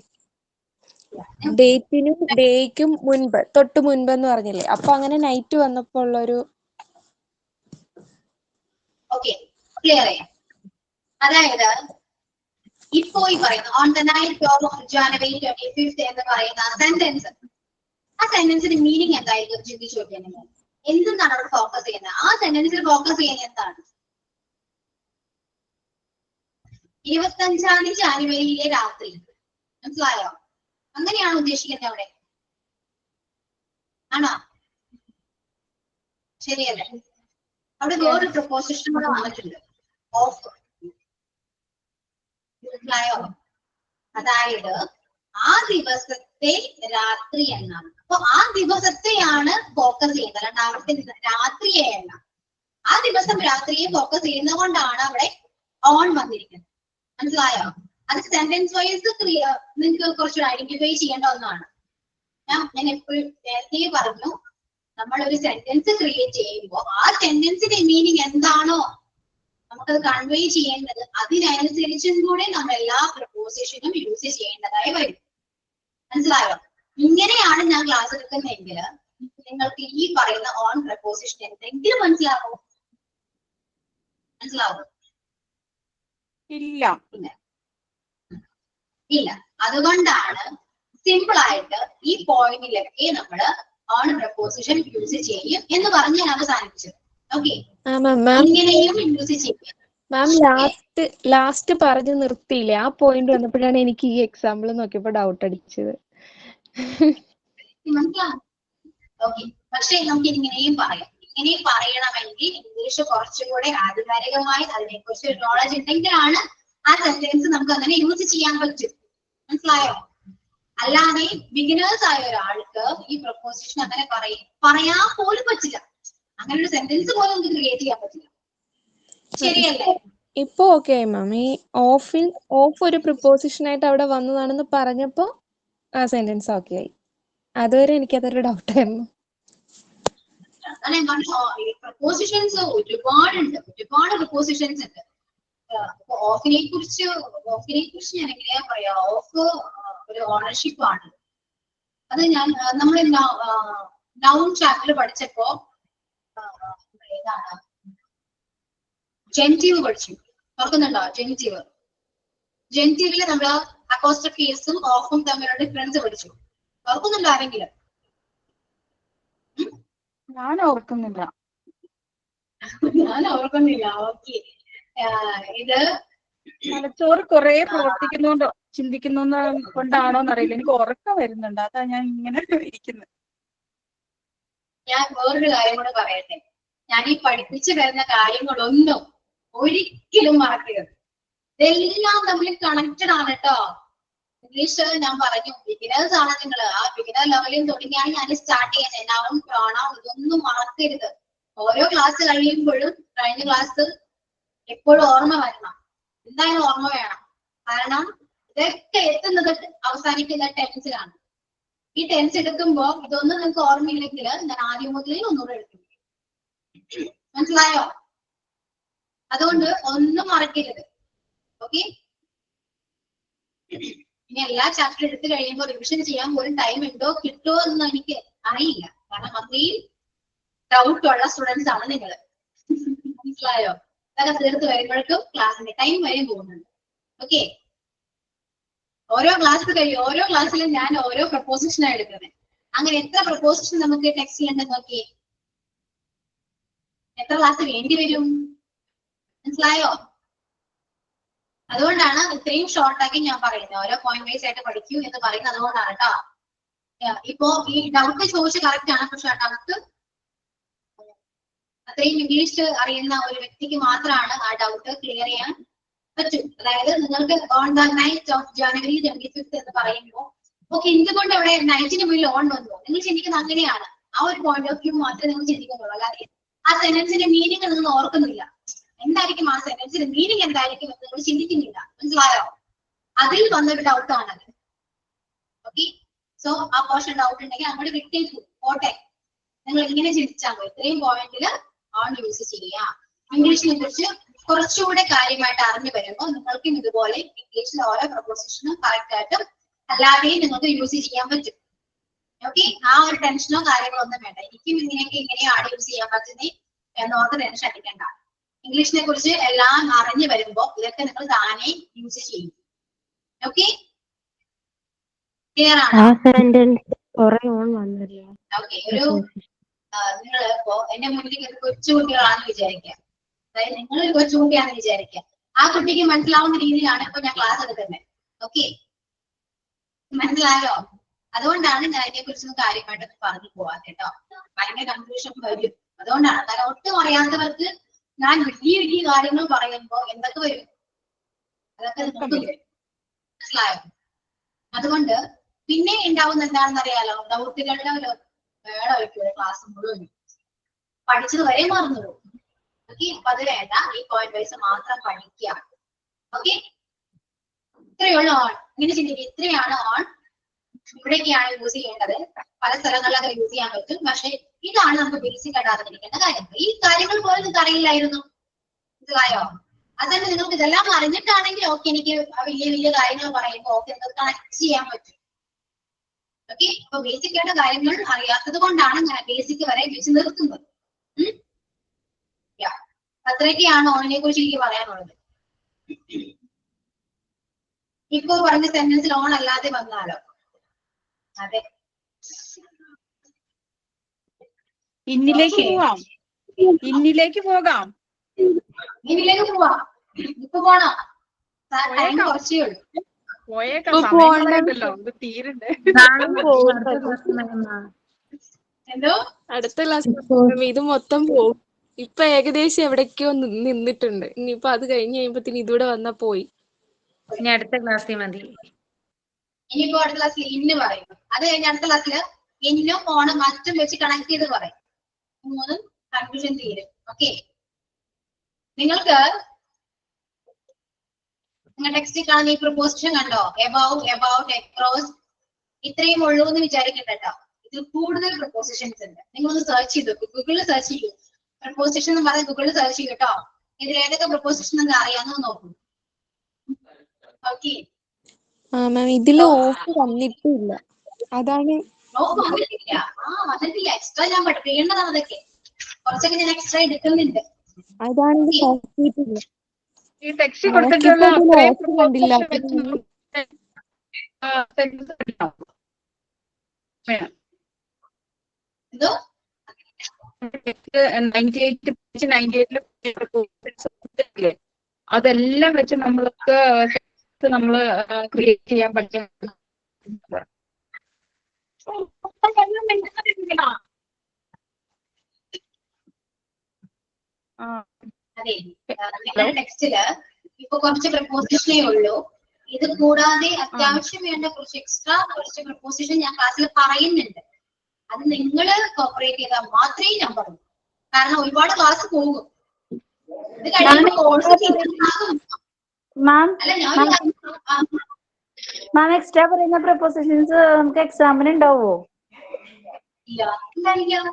ഡേറ്റിനും ഡേക്കും മുൻപ്, തൊട്ട് മുൻപ് എന്ന് പറഞ്ഞില്ലേ, അപ്പൊ അങ്ങനെ നൈറ്റ് വന്നപ്പോ ഉള്ളൊരു. ഓക്കെ, ക്ലിയർ ചെയ്യാം. അതായത് ഇപ്പോ ഈ പറയുന്ന on the night of January 25th എന്ന് പറയുന്ന സെന്റൻസ്, ആ സെന്റൻസിന്റെ മീനിങ് എന്തായിരിക്കും ചിന്തിച്ചു നോക്കിയാൽ നിങ്ങൾ എന്താണ് അവിടെ ഫോക്കസ് ചെയ്യുന്നത്? ആ സെന്റൻസിൽ ഫോക്കസ് ചെയ്യുന്നത് എന്താണ്? 25 ജാനുവരിയിലെ രാത്രി, മനസ്സിലായോ? അങ്ങനെയാണ് ഉദ്ദേശിക്കുന്നത് അവിടെ, ആണോ? ശരിയല്ലേ? അവിടെ വേറൊരു പ്രൊപ്പോസിഷൻ കൂടെ വന്നിട്ടുണ്ട്, ഓഫ്. മനസ്സിലായോ? അതായത് ആ ദിവസത്തെ രാത്രി എന്നാണ്. അപ്പൊ ആ ദിവസത്തെയാണ് ഫോക്കസ് ചെയ്യുന്നത്, രണ്ടാമത്തെ രാത്രിയെയല്ല. ആ ദിവസം രാത്രിയെ ഫോക്കസ് ചെയ്യുന്നത് കൊണ്ടാണ് അവിടെ ഓൺ വന്നിരിക്കുന്നത്. മനസ്സിലായോ? അത് സെന്റൻസ് വൈസ് നിങ്ങൾക്ക് കുറച്ച് ഐഡന്റിഫൈ ചെയ്യേണ്ട ഒന്നാണ്. ഞാൻ എപ്പോഴും നേരത്തെ പറഞ്ഞു, നമ്മൾ ഒരു സെന്റൻസ് ക്രിയേറ്റ് ചെയ്യുമ്പോൾ ആ സെന്റൻസിന്റെ മീനിങ് എന്താണോ നമുക്കത് കൺവേ ചെയ്യേണ്ടത്, അതിനനുസരിച്ചും കൂടെ നമ്മൾ എല്ലാ പ്രപ്പോസിഷനും യൂസ് ചെയ്യേണ്ടതായി വരും. മനസ്സിലായോ? ഇങ്ങനെയാണ് ഞാൻ ക്ലാസ് എടുക്കുന്നതെങ്കിൽ നിങ്ങൾക്ക് ഈ പറയുന്ന ഓൺ പ്രപ്പോസിഷൻ എന്തെങ്കിലും മനസ്സിലാവോ? ഇല്ല. ഇല്ല. അതുകൊണ്ടാണ് സിമ്പിൾ ആയിട്ട് ഈ പോയിന്റിലൊക്കെ നമ്മൾ ഓൺ പ്രപ്പോസിഷൻ യൂസ് ചെയ്യും എന്ന് പറഞ്ഞ് ഞാൻ അവസാനിപ്പിച്ചത്. ഓക്കെ, ഇങ്ങനെയും യൂസ് ചെയ്യും. മാം ലാസ്റ്റ് പറഞ്ഞു നിർത്തിയില്ലേ, ആ പോയിന്റ് വന്നപ്പോഴാണ് എനിക്ക് ഈ എക്സാമ്പിൾ നോക്കിയപ്പോ ഡൗട്ട് അടിച്ചത്. മനസ്സിലാവും. ഓക്കെ, പക്ഷെ നമുക്ക് ഇങ്ങനെയും പറയാം. ഇങ്ങനെ പറയണമെങ്കിൽ ഇംഗ്ലീഷ് കുറച്ചുകൂടെ ആധികാരികമായി അതിനെക്കുറിച്ച് ഒരു നോളജ് ഉണ്ടെങ്കിലാണ് ആ സെന്റൻസ് നമുക്ക് അങ്ങനെ യൂസ് ചെയ്യാൻ പറ്റും. മനസ്സിലായോ? അല്ലാതെ ബിഗിനേഴ്സ് ആയ ഒരാൾക്ക് ഈ പ്രപ്പോസിഷൻ അങ്ങനെ പറയാൻ പോലും പറ്റില്ല. അങ്ങനെ ഒരു സെന്റൻസ് പോലും നമുക്ക് ക്രിയേറ്റ് ചെയ്യാൻ പറ്റില്ല. ശരിയല്ലേ? ഇപ്പൊ ഓക്കെ ആയി മാം. ഈ ഓഫ് ഒരു പ്രിപ്പോസിഷൻ ആയിട്ട് അവിടെ വന്നതാണെന്ന് പറഞ്ഞപ്പോ ആ സെന്റൻസ് ഓക്കെ ആയി. അതുവരെ എനിക്കതൊരു ഡൗട്ടായിരുന്നു. പ്രപ്പോസിഷൻസ് ഒരുപാടുണ്ട്, ഒരുപാട് പ്രപ്പോസിഷൻസ് ഉണ്ട്. ഓഫിനെ കുറിച്ച് ഞാൻ എങ്ങനെയാ പറയാ, ഓഫ് ഒരു ഓണർഷിപ്പ് ആണ്. അത് നമ്മൾ നൗൺ ചാപ്റ്റർ പഠിച്ചപ്പോ ഏതാണ് ജെൻറ്റീവ് പഠിച്ചു, ഓർക്കുന്നുണ്ടോ? ജെൻറ്റീവില് നമ്മൾ അപ്പോസ്ട്രോഫീസും ഓഫും തമ്മിലുള്ള ഡിഫറൻസ് പഠിച്ചു. ഓർക്കുന്നുണ്ടോ ആരെങ്കിലും? ഞാൻ ഓർക്കുന്നില്ല. ഓക്കെ, ഇത് തലച്ചോറ് കുറെ പ്രവർത്തിക്കുന്നുണ്ടോ ചിന്തിക്കുന്ന കൊണ്ടാണോന്ന് അറിയില്ല, എനിക്ക് ഉറക്കം വരുന്നുണ്ട്, അതാ ഞാൻ ഇങ്ങനെ ഇരിക്കുന്നത്. ഞാൻ വേറൊരു കാര്യം കൂടെ പറയട്ടെ. ഞാൻ ഈ പഠിപ്പിച്ചു വരുന്ന കാര്യങ്ങളൊന്നും ഒരിക്കലും മറക്കരുത്. ഇതെല്ലാം തമ്മിൽ കണക്റ്റഡ് ആണ് കേട്ടോ. ഇംഗ്ലീഷ് ഞാൻ പറഞ്ഞു, ബിഗിനേഴ്സ് ആണ് നിങ്ങൾ. ആ ബിഗിനർ ലെവലിൽ തുടങ്ങിയാണ് ഞാൻ സ്റ്റാർട്ട് ചെയ്യുന്നത്. നൗൺ, പ്രോണൗൺ ഇതൊന്നും മറക്കരുത്. ഓരോ ക്ലാസ് കഴിയുമ്പോഴും കഴിഞ്ഞ ക്ലാസ് എപ്പോഴും ഓർമ്മ വരണം. എന്തായാലും ഓർമ്മ വേണം. കാരണം ഇതൊക്കെ എത്തുന്നത് അവസാനിക്കുന്ന ടെൻസിലാണ്. ഈ ടെൻസ് എടുക്കുമ്പോ ഇതൊന്നും നിങ്ങൾക്ക് ഓർമ്മയില്ലെങ്കിൽ ഞാൻ ആദ്യം മുതലേ ഒന്നുകൂടെ എടുക്കും. മനസ്സിലായോ? അതുകൊണ്ട് ഒന്നും മറക്കരുത്. ഓക്കെ, ഇനി എല്ലാ ചാപ്റ്റർ എടുത്തു കഴിയുമ്പോൾ റിവിഷൻ ചെയ്യാൻ പോലും ടൈം ഉണ്ടോ കിട്ടുമോ എന്ന് എനിക്ക് അറിയില്ല. കാരണം അത്രയും ഡൗട്ട് ഉള്ള സ്റ്റുഡൻസ് ആണ് നിങ്ങൾ. മനസ്സിലായോ? അതൊക്കെ തീർത്ത് വരുമ്പോഴേക്കും ക്ലാസ്സിന്റെ ടൈം വരെയും പോകുന്നുണ്ട്. ഓക്കെ, ഓരോ ക്ലാസ്സിലും ഞാൻ ഓരോ പ്രപ്പോസിഷനാണ് എടുക്കുന്നത്. അങ്ങനെ എത്ര പ്രപ്പോസിഷൻ നമുക്ക് ടെക്സ്റ്റ് ചെയ്യണ്ടെന്ന് നോക്കിയേ. എത്ര ക്ലാസ് വേണ്ടി വരും? മനസ്സിലായോ? അതുകൊണ്ടാണ് ഇത്രയും ഷോർട്ടാക്കി ഞാൻ പറയുന്നത്. ഓരോ പോയിന്റ് വൈസ് ആയിട്ട് പഠിക്കൂ എന്ന് പറയുന്നത് അതുകൊണ്ടാണ് കേട്ടോ. ഇപ്പോ ഈ ഡൗട്ട് ചോദിച്ച് കറക്റ്റ് ആണ്, പക്ഷെ ആ ഡൗട്ട് അത്രയും ഇംഗ്ലീഷ് അറിയുന്ന ഒരു വ്യക്തിക്ക് മാത്രമാണ് ആ ഡൗട്ട് ക്ലിയർ ചെയ്യാൻ പറ്റും. അതായത് നിങ്ങൾക്ക് ഓൺ ദ നൈറ്റ് ഓഫ് ജനുവരി 25 എന്ന് പറയുമ്പോൾ ഓക്കെ, എന്തുകൊണ്ട് അവിടെ നൈറ്റിന് മുന്നിൽ ഓൺ വന്നു നിങ്ങൾ ചിന്തിക്കുന്നത് അങ്ങനെയാണ്. ആ ഒരു പോയിന്റ് ഓഫ് വ്യൂ മാത്രമേ നിങ്ങൾ ചിന്തിക്കുന്നുള്ളൂ. അല്ലാതെ ആ സെന്റൻസിന്റെ മീനിങ് നിങ്ങൾ ഓർക്കുന്നില്ല. എന്തായിരിക്കും ആ സെന്റൻസിന്റെ മീനിങ് എന്തായിരിക്കും എന്ന് നിങ്ങൾ ചിന്തിക്കുന്നില്ല. മനസ്സിലായോ? അതിൽ വന്നൊരു ഡൗട്ടാണത്. ഓക്കെ, സോ ആ പോർഷൻ ഡൗട്ട് ഉണ്ടെങ്കിൽ അങ്ങോട്ട് വിട്ടേക്കൂ, പോട്ടെ. നിങ്ങൾ ഇങ്ങനെ ചിന്തിച്ചാൽ മതി. ഇത്രയും പോയിന്റിൽ ഓൺ യൂസ് ചെയ്യാം. ഇംഗ്ലീഷിനെ കുറിച്ച് കുറച്ചുകൂടെ കാര്യമായിട്ട് അറിഞ്ഞു വരുമ്പോൾ നിങ്ങൾക്കും ഇതുപോലെ ഇംഗ്ലീഷിലെ ഓരോ പ്രപ്പോസിഷനും കറക്റ്റ് ആയിട്ടും അല്ലാതെയും നിങ്ങൾക്ക് യൂസ് ചെയ്യാൻ പറ്റും. ഓക്കെ, ആ ഒരു ടെൻഷനോ കാര്യങ്ങളോ ഒന്നും വേണ്ട. എനിക്കും ഇങ്ങനെയാണ് യൂസ് ചെയ്യാൻ പറ്റുന്നത് എന്നോർത്ത് ടെൻഷൻ അടിക്കണ്ട. ഇംഗ്ലീഷിനെ കുറിച്ച് എല്ലാം അറിഞ്ഞു വരുമ്പോൾ ഇതൊക്കെ നിങ്ങൾ താനെ യൂസ് ചെയ്യും. ഓക്കെ, ക്ലിയർ ആണോ? ഓക്കെ, ഒരു നിങ്ങൾ ഇപ്പോ എന്റെ മുന്നിൽ കൊച്ചുകുട്ടികളാണെന്ന് വിചാരിക്കുക. അതായത് നിങ്ങൾ ഒരു കൊച്ചുകുട്ടിയാണെന്ന് വിചാരിക്കുക. ആ കുട്ടിക്ക് മനസ്സിലാവുന്ന രീതിയിലാണ് ഇപ്പൊ ഞാൻ ക്ലാസ് എടുക്കുന്നത്. ഓക്കെ, മനസ്സിലായോ? അതുകൊണ്ടാണ് ഞാൻ ഇതിനെ കുറിച്ചൊന്നും കാര്യമായിട്ടൊന്നും പറഞ്ഞു പോവാൻ കേട്ടോ. ഭയങ്കര കൺഫ്യൂഷൻ വരും. അതുകൊണ്ടാണ്. കാരണം ഒട്ടും അറിയാത്തവർക്ക് ഞാൻ വലിയ വലിയ കാര്യങ്ങൾ പറയുമ്പോ എന്തൊക്കെ വരും, അതൊക്കെ നിങ്ങൾക്ക് വരും. മനസ്സിലായോ? അതുകൊണ്ട് പിന്നെ ഉണ്ടാവുന്ന എന്താണെന്ന് അറിയാലോ, ഡൗട്ടുകളുടെ ഒരു വേളൊരു ക്ലാസ് മുഴുവൻ പഠിച്ചത് വരെ മറന്നു പോകും. ഓക്കെ, അപ്പൊ അത് വേണ്ട, ഈ പോയിന്റ് വൈസ് മാത്രം പഠിക്കുക. ഓക്കെ, ഇത്രയുള്ള ഓൺ. ഇങ്ങനെ ചിന്തിക്കുക, ഇത്രയാണ് ഓൺ, ഇവിടേക്കാണ് യൂസ് ചെയ്യേണ്ടത്. പല സ്ഥലങ്ങളിലൊക്കെ യൂസ് ചെയ്യാൻ പറ്റും, പക്ഷെ ഇതാണ് നമുക്ക് ബേസിക് ആയിട്ട് അറിഞ്ഞിരിക്കേണ്ട കാര്യങ്ങൾ. ഈ കാര്യങ്ങൾ പോലും നിങ്ങൾക്ക് അറിയില്ലായിരുന്നു, മനസ്സിലായോ? അതന്നെ നിങ്ങൾക്ക് ഇതെല്ലാം അറിഞ്ഞിട്ടാണെങ്കിൽ ഓക്കെ, എനിക്ക് വലിയ വലിയ കാര്യങ്ങൾ പറയുമ്പോൾ ഓക്കെ നിങ്ങൾക്ക് കണക്ട് ചെയ്യാൻ പറ്റും. ഓക്കെ, അപ്പൊ ബേസിക് ആയിട്ട് കാര്യങ്ങൾ അറിയാത്തത് കൊണ്ടാണ് ഞാൻ ബേസിക് വരെ വെച്ച് നിർത്തുന്നത്. അത്രയൊക്കെയാണ് ഓണിനെ കുറിച്ച് എനിക്ക് പറയാനുള്ളത്. ഇപ്പൊ പറഞ്ഞ സെന്റൻസിൽ ഓൺ അല്ലാതെ വന്നാലോ? അതെ, ഇന്നിലേക്ക് പോവാം, ഇന്നിലേക്ക് പോകാം, ഇന്നിലേക്ക് പോവാം. ഇപ്പൊ പോണോ? ടൈം കുറച്ചേ ഉള്ളൂ. പോയേക്കാം, സമയങ്ങളായിട്ടല്ലോ ഇത് തീരണ്ടേ. എന്തോ അടുത്ത ക്ലാസ് ഇത് മൊത്തം പോകും. ഇപ്പൊ ഏകദേശം എവിടേക്കോ നിന്നിട്ടുണ്ട്. ഇനിയിപ്പൊ അത് കഴിഞ്ഞ് കഴിയുമ്പത്തിന് ഇതൂടെ വന്നാ പോയി. ഇനി അടുത്ത ക്ലാസ്സിൽ മതി. ഇനിയിപ്പോ അടുത്ത ക്ലാസ്സിൽ ഇന്ന് പറയും. അത് കഴിഞ്ഞ് അടുത്ത ക്ലാസ്സിൽ ഇന്നും ഓണം മറ്റും വെച്ച് കണക്ട് ചെയ്ത് പറയും. മൂന്നും കൺഫ്യൂഷൻ തീരും. ഓക്കെ, നിങ്ങൾക്ക് നിങ്ങൾ ടെക്സ്റ്റിൽ കാണുന്ന ഈ പ്രൊപ്പോസിഷൻ കണ്ടോ? എബൌട്ട്, എബൌട്ട്, അക്രോസ്, ഇത്രയും ഉള്ളൂ എന്ന് വിചാരിക്കണ്ട കേട്ടോ. ഇതിൽ കൂടുതൽ പ്രൊപ്പോസിഷൻസ് ഉണ്ട്. നിങ്ങളൊന്ന് സെർച്ച് ചെയ്തു, ഗൂഗിളിൽ സെർച്ച് ചെയ്യൂ. പ്രൊപ്പോസിഷൻ എന്ന് പറഞ്ഞ് ഗൂഗിളിൽ സെർച്ച് ചെയ്യും കേട്ടോ. ഇതിൽ ഏതൊക്കെ പ്രൊപ്പോസിഷൻ നിങ്ങൾക്ക് അറിയാമെന്ന് നോക്കൂ. ഓക്കെ, മാം ഇതില് ഓഫ് വന്നിട്ടില്ല, അതാണ്. വന്നിട്ടില്ല. വന്നിട്ടില്ല. എക്സ്ട്രാ ഞാൻ പഠിപ്പിക്കേണ്ടതാണ് അതൊക്കെ. കുറച്ചൊക്കെ ഞാൻ എക്സ്ട്രാ എടുക്കുന്നുണ്ട്. അതാണെങ്കിൽ നോക്കിയിട്ടില്ല. ഈ ടെക്സ്റ്റ് കൊടുത്തിട്ടുള്ള അത്രയും കണ്ടില്ല. എന്തോ 98 അതെല്ലാം വെച്ച് നമ്മൾക്ക് നമ്മള് ക്രിയേറ്റ് ചെയ്യാൻ പറ്റും. അതെ, നിങ്ങളുടെ ടെക്സ്റ്റില് ഇപ്പൊ കുറച്ച് പ്രപ്പോസിഷനേ ഉള്ളൂ. ഇത് കൂടാതെ അത്യാവശ്യം വേണ്ട കുറച്ച് എക്സ്ട്രാ കുറച്ച് പ്രപ്പോസിഷൻ ഞാൻ ക്ലാസ്സിൽ പറയുന്നുണ്ട്. അത് നിങ്ങൾ കോപ്പറേറ്റ് ചെയ്താൽ മാത്രമേ ഞാൻ പറയൂ. കാരണം ഒരുപാട് ക്ലാസ് പോകും. ഇത് കഴിയുമ്പോൾ കോഴ്സ് മാം എക്സ്ട്രാ പറയുന്ന പ്രൊപ്പോസിഷൻസ് നമുക്ക് എക്സാമിന് ഉണ്ടാവോ? ഇല്ല, ഉണ്ടായിരിക്കാം.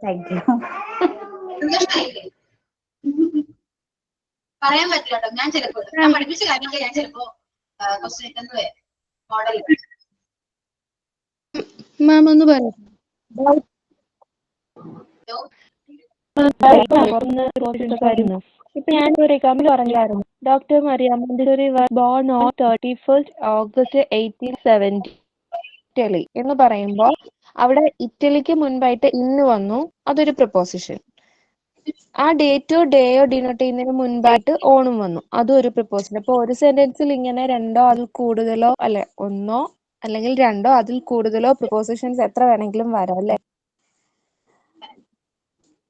Thank you. പറയാൻ പറ്റില്ല കേട്ടോ. ഞാൻ ചിലപ്പോ ഞാൻ പഠിപ്പിച്ച കാര്യങ്ങളൊക്കെ ഞാൻ ചിലപ്പോ ക്വസ്റ്റ്യൻ എത്തുന്നത് മോഡൽ. മാം ഒന്ന് പറയാം. ഇപ്പൊ ഞാൻ ഒരു എക്സാമ്പിൾ പറഞ്ഞായിരുന്നു. Doctor Maria Montessori was born on 31 August 1870 Italy എന്ന് പറയുമ്പോൾ അവിടെ ഇറ്റലിക്ക് മുൻപായിട്ട് ഇന്ന് വന്നു, അതൊരു പ്രപ്പോസിഷൻ. ആ ഡേറ്റോ ഡേയോ ഡിനോട്ട് ചെയ്യുന്നതിന് മുൻപായിട്ട് ഓണും വന്നു, അതും ഒരു പ്രപ്പോസിഷൻ. അപ്പൊ ഒരു സെന്റൻസിൽ ഇങ്ങനെ രണ്ടോ അതിൽ കൂടുതലോ അല്ലെ ഒന്നോ അല്ലെങ്കിൽ രണ്ടോ അതിൽ കൂടുതലോ പ്രപ്പോസിഷൻസ് എത്ര വേണമെങ്കിലും വരാം അല്ലെ?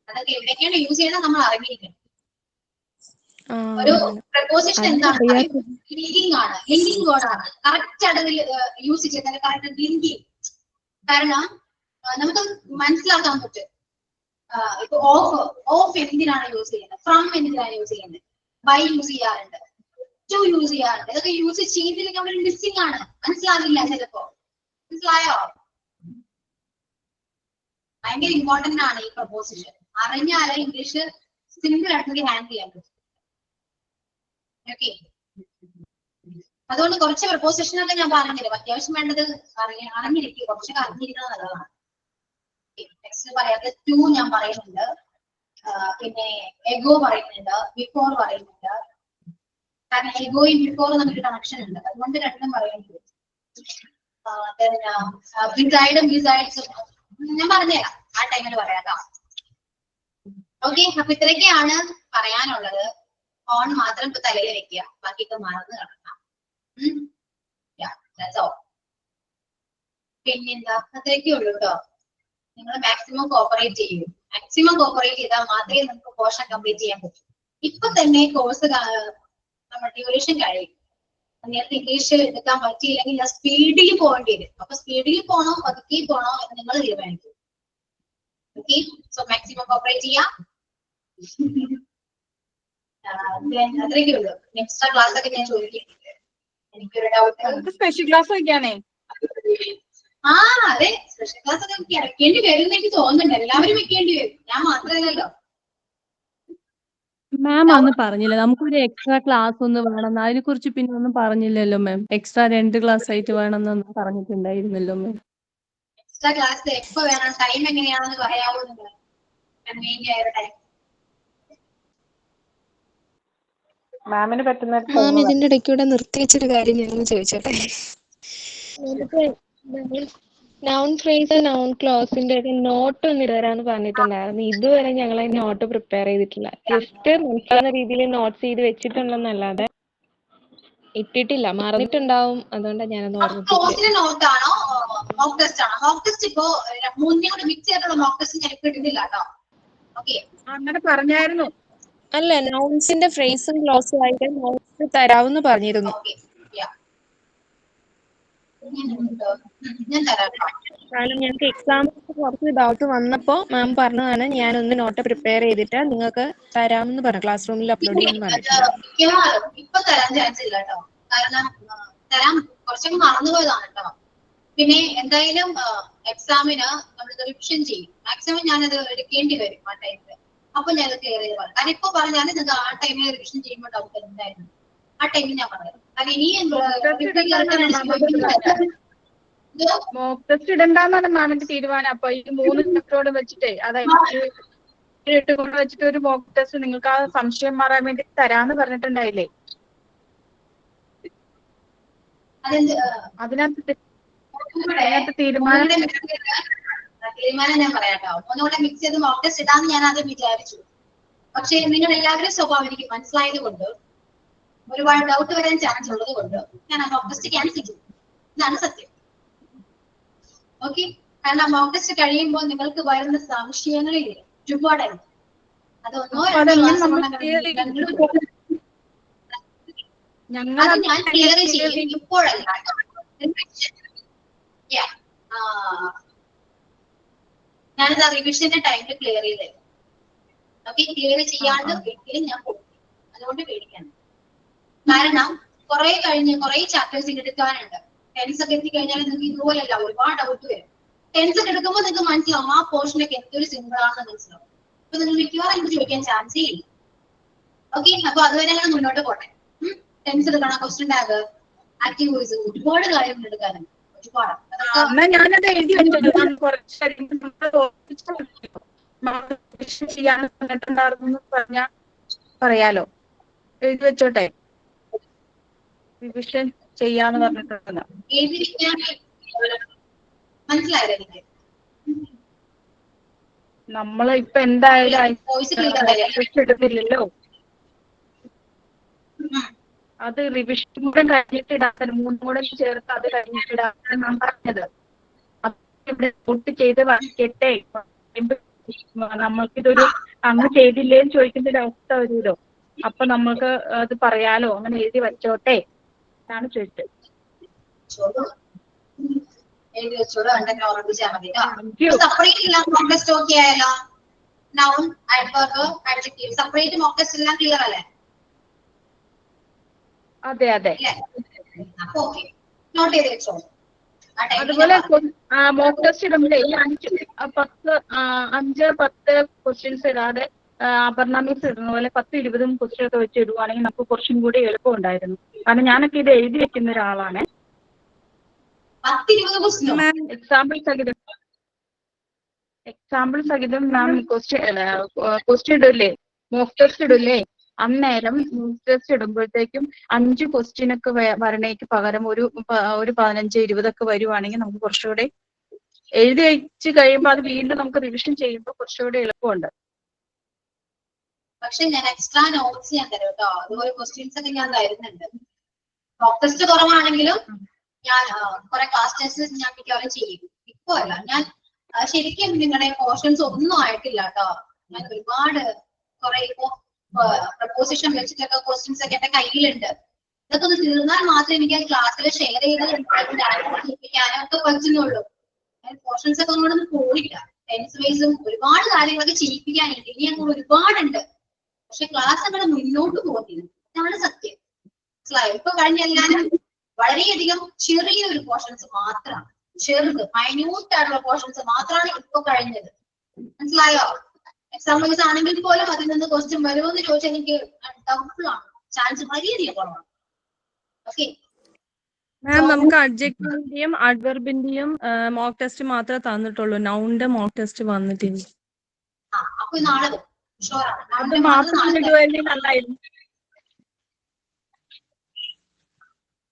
അതൊക്കെ എവിടെയൊക്കെയാണ് യൂസ് ചെയ്യുന്നത് നമ്മൾ അറിഞ്ഞിരിക്കണം. ഒരു പ്രപ്പോസിഷൻ എന്താണ്? ലിങ്കിങ് ആണ്, ലിങ്കിങ് വേർഡാണ്. കറക്റ്റ് അതിൽ യൂസ് ചെയ്യുന്നത് കറക്റ്റ് ലിങ്കിങ്. കാരണം നമുക്ക് മനസ്സിലാക്കാൻ പറ്റും. ഇപ്പൊ ഓഫ് എന്തിനാണ് യൂസ് ചെയ്യുന്നത്, ഫ്രം എന്തിനാണ് യൂസ് ചെയ്യുന്നത്, ബൈ യൂസ് ചെയ്യാറുണ്ട്, ടു യൂസ് ചെയ്യാറുണ്ട്. ഇതൊക്കെ യൂസ് ചെയ്തില്ലെങ്കിൽ അവിടെ മിസ്സിംഗ് ആണ്, മനസ്സിലാകില്ല ചിലപ്പോ. മനസ്സിലായോ? ഭയങ്കര ഇമ്പോർട്ടന്റ് ആണ് ഈ പ്രപ്പോസിഷൻ. അറിഞ്ഞാല് ഇംഗ്ലീഷ് സിമ്പിൾ ആയിട്ട് ഹാൻഡിൽ ചെയ്യാൻ പറ്റും. ഓക്കെ, അതുകൊണ്ട് കുറച്ച് പ്രപ്പോസിഷനൊക്കെ ഞാൻ പറഞ്ഞുതരും. അത്യാവശ്യം വേണ്ടത് അറിഞ്ഞിരിക്കുക, കുറച്ചൊക്കെ അറിഞ്ഞിരിക്കുന്നത് നല്ലതാണ്. നെക്സ്റ്റ് പറയാതെ ടു ഞാൻ പറയുന്നുണ്ട്, പിന്നെ എഗോ പറയുന്നുണ്ട്, ബിഫോർ പറയുന്നുണ്ട്. കാരണം എഗോയും ബിഫോറും നമുക്ക് കണക്ഷൻ ഉണ്ട്, അതുകൊണ്ട് രണ്ടും പറയുന്നുണ്ട്. ബിസൈഡും ബിസൈഡ്സും ഞാൻ പറഞ്ഞുതരാം, ആ ടൈമിൽ പറയാട്ടോ. ഓക്കെ, അപ്പൊ ഇത്രയൊക്കെയാണ് പറയാനുള്ളത്. ഓൺ മാത്രം ഇപ്പൊ തലയിൽ വെക്കുക, ബാക്കിയൊക്കെ മറന്ന് കിടക്കാം. പിന്നെന്താ, അത്രയൊക്കെ ഉള്ളൂ കേട്ടോ. നിങ്ങൾ മാക്സിമം കോപ്പറേറ്റ് ചെയ്യൂ. മാക്സിമം കോപ്പറേറ്റ് ചെയ്താൽ മാത്രമേ നമുക്ക് പോർഷൻ കംപ്ലീറ്റ് ചെയ്യാൻ പറ്റൂ. ഇപ്പൊ തന്നെ കോഴ്സ് നമ്മുടെ ഡ്യൂറേഷൻ കഴിയും. നിങ്ങൾക്ക് ഇംഗ്ലീഷ് എടുക്കാൻ പറ്റിയില്ലെങ്കിൽ ഞാൻ സ്പീഡിൽ പോകേണ്ടി വരും. അപ്പൊ സ്പീഡിൽ പോണോ പതുക്കെ പോണോ എന്ന് നിങ്ങൾ തീരുമാനിക്കും. ഓക്കെ, സോ മാക്സിമം കോപ്പറേറ്റ് ചെയ്യാം. അത്രയൊക്കെ ഉള്ളൂ. എക്സ്ട്രാ ക്ലാസ് ഒക്കെ ഞാൻ ചോദിക്കുന്നുണ്ട്. എനിക്കൊരു ഡൗട്ട്. Special class ഒക്കെയാണേ. അതെ, സ്പെഷ്യൽ ക്ലാസ് ഒക്കെ ഇറക്കേണ്ടി വരും എന്ന് എനിക്ക് തോന്നുന്നുണ്ട്. എല്ലാവരും വെക്കേണ്ടി വരും, ഞാൻ മാത്രമല്ലല്ലോ. മാം അന്ന് പറഞ്ഞില്ല നമുക്കൊരു എക്സ്ട്രാ ക്ലാസ് ഒന്ന് വേണമെന്ന്, അതിനെ കുറിച്ച് പിന്നെ ഒന്നും പറഞ്ഞില്ലല്ലോ മാം. എക്സ്ട്രാ 2 ക്ലാസ് ആയിട്ട് വേണമെന്നൊന്നും പറഞ്ഞിട്ടുണ്ടായിരുന്നല്ലോ മാം. എക്സ്ട്രാ ക്ലാസ് എപ്പോ വേണം, ടൈം എങ്ങനെയാണെന്ന് പറയാവോ നിങ്ങൾ? ടൈം മാമിന് പറ്റുന്ന മാം ഇതിന്റെ ഇടയ്ക്കൂടെ നിർത്തിവെച്ചൊരു കാര്യം ഞാൻ ചോദിച്ചോട്ടെ? നമുക്ക് നൗൺ ഫ്രേസ് നൗൺ ക്ലോസിന്റെ ഒക്കെ നോട്ട് ഒന്ന് ഇടുവരാന്ന് പറഞ്ഞിട്ടുണ്ടായിരുന്നു. ഇതുവരെ ഞങ്ങൾ നോട്ട് പ്രിപ്പയർ ചെയ്തിട്ടില്ല. ജസ്റ്റ് മനസ്സിലാവുന്ന രീതിയിൽ നോട്ട്സ് ചെയ്ത് വെച്ചിട്ടുണ്ടെന്നല്ലാതെ ഇട്ടിട്ടില്ല. മറന്നിട്ടുണ്ടാവും, അതുകൊണ്ടാണ് ഞാനത് ഓർമ്മിപ്പിച്ചത്. നോട്ടാണോ മോക്ക് ടെസ്റ്റ് ആണോ? മോക്ക് ടെസ്റ്റ് ഇപ്പോ മൂന്നിനെ കൂടെ മിക്സ് ചെയ്തിട്ടുള്ള മോക്ക് ടെസ്റ്റ് ഞാൻ ഇട്ടിട്ടില്ല കേട്ടോ. ഓക്കെ, അങ്ങനെ പറഞ്ഞായിരുന്നു. അല്ല, നൗൺസിന്റെ ഫ്രേസും ക്ലോസും ആയിട്ട് നോട്ട്സ് തരാമെന്ന് പറഞ്ഞിരുന്നു. ഞാൻ തരാം. കാരണം ഞങ്ങൾക്ക് എക്സാമിന് കുറച്ച് ഡൗട്ട് വന്നപ്പോ മാം പറഞ്ഞതാണ് ഞാനൊന്ന് നോട്ട് പ്രിപ്പയർ ചെയ്തിട്ട് നിങ്ങൾക്ക് തരാമെന്ന് പറഞ്ഞു, ക്ലാസ് റൂമിൽ അപ്ലോഡ് ചെയ്യാമെന്ന് പറഞ്ഞിട്ടുണ്ട്. ഇപ്പൊ തരാൻ ചാൻസ് ഇല്ല കേട്ടോ, കാരണം തരാൻ കുറച്ചൊക്കെ മറന്നുപോയതാണ് കേട്ടോ. പിന്നെ എന്തായാലും എക്സാമിന് നമ്മൾ റിവിഷൻ ചെയ്യും. മാക്സിമം ഞാനത് എടുക്കേണ്ടി വരും ആ ടൈമില്. അപ്പൊ ഞാൻ ക്ലിയർ ചെയ്ത് പറയാം. കാരണം ഇപ്പൊ പറഞ്ഞാൽ നിങ്ങൾക്ക് ആ ടൈമിൽ റിവിഷൻ ചെയ്യുമ്പോൾ ഡൗട്ട് എന്തായിരുന്നു ആ ടൈമിൽ ഞാൻ പറഞ്ഞു. കാരണം ഇനി മോക്ക് ടെസ്റ്റ് ഇടണ്ടെന്നാണ് മാമിന്റെ തീരുമാനം. അപ്പൊ ഈ 3 ചാപ്റ്ററോട് വെച്ചിട്ടേ, അതായത് കൊണ്ട് വെച്ചിട്ട് ഒരു മോക്ക് ടെസ്റ്റ് നിങ്ങൾക്ക് ആ സംശയം മാറാൻ വേണ്ടി തരാന്ന് പറഞ്ഞിട്ടുണ്ടായില്ലേ? അതിനകത്ത് തീരുമാനം ഞാൻ പറയാട്ടോ. ഒന്നുകൂടെ മിക്സ് ചെയ്ത് മോക്ക് ടെസ്റ്റ് ഇടാന്ന് ഞാൻ ആദ്യം വിചാരിച്ചു. പക്ഷെ നിങ്ങൾ എല്ലാവരും സ്വഭാവം എനിക്ക് മനസ്സിലായത് കൊണ്ട്, ഒരുപാട് ഡൗട്ട് വരാൻ ചാൻസ് ഉള്ളത് കൊണ്ട് ഞാൻ ആ മോക്ക് ടെസ്റ്റ് ക്യാൻസൽ ചെയ്തു. ഇതാണ് സത്യം. ഓക്കെ, കാരണം മോക്ക് ടെസ്റ്റ് കഴിയുമ്പോൾ നിങ്ങൾക്ക് വരുന്ന സംശയങ്ങളില്ലേ ഒരുപാടായിരുന്നു. അതൊന്നോ രണ്ടോ ഞാൻ ക്ലിയർ ചെയ്യും. ഇപ്പോഴല്ല, ഞാനിത് റിവിഷന്റെ ടൈമിൽ ക്ലിയർ ചെയ്തത്. ഓക്കെ, ക്ലിയർ ചെയ്യാണ്ട് ഒരിക്കലും ഞാൻ പോകും. അതുകൊണ്ട് പേടിക്കണം. കാരണം കുറെ ചാപ്റ്റേഴ്സ് എടുക്കാനുണ്ട്. ടെൻസ് ഒക്കെ എത്തിക്കഴിഞ്ഞാൽ നിങ്ങൾക്ക് ഇതുപോലെയല്ല, ഒരുപാട് ഡൗട്ട് വരും. ടെൻസ് ഒക്കെ എടുക്കുമ്പോൾ നിങ്ങൾക്ക് മനസ്സിലാവും ആ പോർഷനൊക്കെ എന്തൊരു സിമ്പിൾ ആണെന്ന് മനസ്സിലാവും. അപ്പൊ നിങ്ങൾ മിക്കവാറും എനിക്ക് ചോദിക്കാൻ ചാൻസേ ഇല്ല. ഓക്കെ, അപ്പൊ അതുവരെ ഞങ്ങൾ മുന്നോട്ട് പോട്ടെ. ടെൻസ് എടുക്കണം, ക്വസ്റ്റ്യൻ ടാഗ്, ആക്റ്റീവ് വോയിസ്, ഒരുപാട് കാര്യങ്ങൾ എടുക്കാനുണ്ട്. ഒരുപാട് ഞാനത് എഴുതി ചെയ്യാന്നുണ്ടായിരുന്നു പറഞ്ഞാ പറയാലോ. എഴുതി വെച്ചോട്ടെ, റിവിഷൻ ചെയ്യാന്ന് പറഞ്ഞിട്ടുണ്ട്. മനസ്സിലായത് എനിക്ക്. നമ്മള് ഇപ്പൊ എന്തായാലും എടുത്തില്ലല്ലോ. അത് റിവിഷൻ കൂടെ കഴിഞ്ഞിട്ട് ഇടാൻ, 3 കൂടെ ചേർത്ത് അത് കഴിഞ്ഞിട്ട് ഇടാൻ ഞാൻ പറഞ്ഞത്. ഇവിടെ നോട്ട് ചെയ്ത് വയ്ക്കട്ടെ. നമ്മൾക്കിതൊരു അങ്ങ് ചെയ്തില്ലേന്ന് ചോദിക്കുന്ന ഒരു അവസ്ഥ വരുമല്ലോ. അപ്പൊ നമ്മൾക്ക് അത് പറയാലോ, അങ്ങനെ എഴുതി വെച്ചോട്ടെ എന്നാണ് ചോദിച്ചത്. എഴുതി വെച്ചോളൂ, എന്തെങ്കിലും ഓർമ്മിച്ചാൽ മതി. സെപ്പറേറ്റ് ഇല്ല മോക്ക് ടെസ്റ്റ് ഓക്കെ ആയാലോ? Noun, adverb, adjective separate mock test എല്ലാം ക്ലിയർ അല്ലേ? അതെ അതെ. അപ്പൊ ഓക്കെ, നോട്ട് ചെയ്ത് വെച്ചോളൂ. അതുപോലെ മോക്ക് ടെസ്റ്റ് ഇടുമ്പോഴേ 5-10 ക്വസ്റ്റ്യൻസ് ഇടാതെ അപർണ മിസ് ഇടുന്ന പോലെ 10-20 ക്വസ്റ്റ്യൻ ഒക്കെ വെച്ച് ഇടുവാണെങ്കിൽ നമുക്ക് കുറച്ചും കൂടി എളുപ്പം ഉണ്ടായിരുന്നു. കാരണം ഞാനൊക്കെ ഇത് എഴുതി വെക്കുന്ന ഒരാളാണ്. എക്സാമ്പിൾ സഹിതം മാം ക്വസ്റ്റ്യൻ ഇടില്ലേ, മോക്ക് ടെസ്റ്റ് ഇടില്ലേ, അന്നേരം മോക്ക് ടെസ്റ്റ് ഇടുമ്പോഴത്തേക്കും 5 ക്വസ്റ്റ്യൻ ഒക്കെ വരണേക്ക് പകരം ഒരു 15-20 ഒക്കെ വരുവാണെങ്കിൽ നമുക്ക് കുറച്ചുകൂടെ എഴുതി വെച്ച് കഴിയുമ്പോൾ അത് വീണ്ടും നമുക്ക് റിവിഷൻ ചെയ്യുമ്പോൾ കുറച്ചുകൂടെ എളുപ്പമുണ്ട്. പക്ഷെ ഞാൻ എക്സ്ട്രാ നോട്ട്സ് ഞാൻ തരും കേട്ടോ. അതുപോലെ ക്വസ്റ്റ്യൻസ് ഒക്കെ ഞാൻ തരുന്നുണ്ട്. മോക്ക് ടെസ്റ്റ് കുറവാണെങ്കിലും ഞാൻ കുറെ ക്ലാസ് ടെസ്റ്റ് ഞാൻ മിക്കവാറും ചെയ്യും. ഇപ്പൊ അല്ല, ഞാൻ ശരിക്കും നിങ്ങളുടെ പോർഷൻസ് ഒന്നും ആയിട്ടില്ല കേട്ടോ. ഞാൻ ഒരുപാട് കുറെ പ്രപ്പോസിഷൻ വെച്ചിട്ടൊക്കെ ക്വസ്റ്റ്യൻസ് ഒക്കെ എന്റെ കയ്യിലുണ്ട്. ഇതൊക്കെ ഒന്ന് തീർന്നാൽ മാത്രമേ എനിക്ക് ആ ക്ലാസ്സിൽ ഷെയർ ചെയ്ത് പഠിപ്പിക്കാനോ ഒക്കെ പറ്റുന്നുള്ളൂ. പോർഷൻസ് ഒക്കെ ഒന്നും പോയില്ല. ടെൻസ് വൈസും ഒരുപാട് കാര്യങ്ങളൊക്കെ ചെയ്യിപ്പിക്കാനുണ്ട്, ഇനി അങ്ങനെ ഒരുപാടുണ്ട്. പക്ഷെ ക്ലാസ് അങ്ങനെ മുന്നോട്ട് പോകുന്നില്ല, ഇതാണ് സത്യം. മനസ്സിലായോ? ഇപ്പൊ കഴിഞ്ഞ എല്ലാവരും വളരെയധികം ചെറിയ ഒരു പോർഷൻസ് മാത്രമാണ്, ചെറുത് മൈന്യൂട്ട് ആയിട്ടുള്ള പോർഷൻസ് മാത്രമാണ് ഇപ്പൊ കഴിഞ്ഞത്. മനസ്സിലായോ? എക്സാം വൈസ് ആണെങ്കിൽ പോലും അതിൽ നിന്ന് ക്വസ്റ്റ്യൻ വരുമോ എന്ന് ചോദിച്ചാൽ എനിക്ക് ഡൗട്ട്ഫുൾ ആണ്, ചാൻസ് വളരെയധികം കുറവാണ്. ഓക്കെ, മാം നമുക്ക് അഡ്ജക്റ്റീവിന്റെയും അഡ്വർബിന്റെയും മോക്ക് ടെസ്റ്റ് മാത്രമേ തന്നിട്ടുള്ളൂ, നൗണിന്റെ മോക്ക് ടെസ്റ്റ് വന്നിട്ടില്ല. അപ്പൊ നാളെ വരും, ഷുവറാണ്. അത് മാത്രം ഇടുവല്ലേ നന്നായിരുന്നു.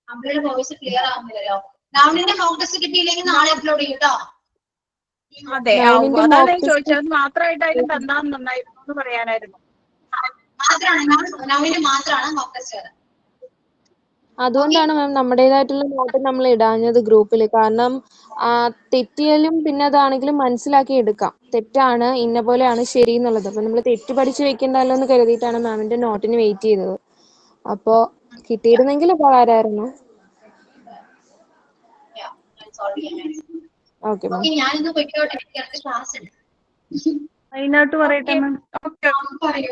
അമ്മയുടെ വോയിസ് ക്ലിയർ ആവുന്നില്ലല്ലോ. നൗണിന്റെ മോക്ക് ടെസ്റ്റ് കിട്ടിയില്ലെങ്കിൽ നാളെ അപ്ലോഡ് ചെയ്യും കേട്ടോ. അതെ, അതാണ് ഞാൻ ചോദിച്ചത്. മാത്രമായിട്ടായാലും തന്നാൽ നന്നായിരുന്നു എന്ന് പറയാനായിരുന്നു. മാത്രമാണ് നൗണിന്റെ മാത്രമാണ് മോക്ക് ടെസ്റ്റ്. അതുകൊണ്ടാണ് മാം നമ്മുടേതായിട്ടുള്ള നോട്ട് നമ്മൾ ഇടാഞ്ഞത് ഗ്രൂപ്പിൽ. കാരണം തെറ്റിയാലും പിന്നെ അതാണെങ്കിലും മനസ്സിലാക്കി എടുക്കാം, തെറ്റാണ് ഇന്ന പോലെയാണ് ശരി എന്നുള്ളത്. അപ്പൊ നമ്മൾ തെറ്റ് പഠിച്ചു വെക്കണ്ടല്ലോ എന്ന് കരുതിയിട്ടാണ് മാമിന്റെ നോട്ടിന് വെയിറ്റ് ചെയ്തത്. അപ്പോ കിട്ടിയിരുന്നെങ്കിൽ ഉപകാരമായിരുന്നു. Okay ma'am. ഞാനിന്ന് പൊയ്ക്കോട്ടെ, എനിക്ക് അടുത്ത ക്ലാസ് ഉണ്ട്. അതിനകത്ത് പറയട്ടെ മാം. പറയൂ.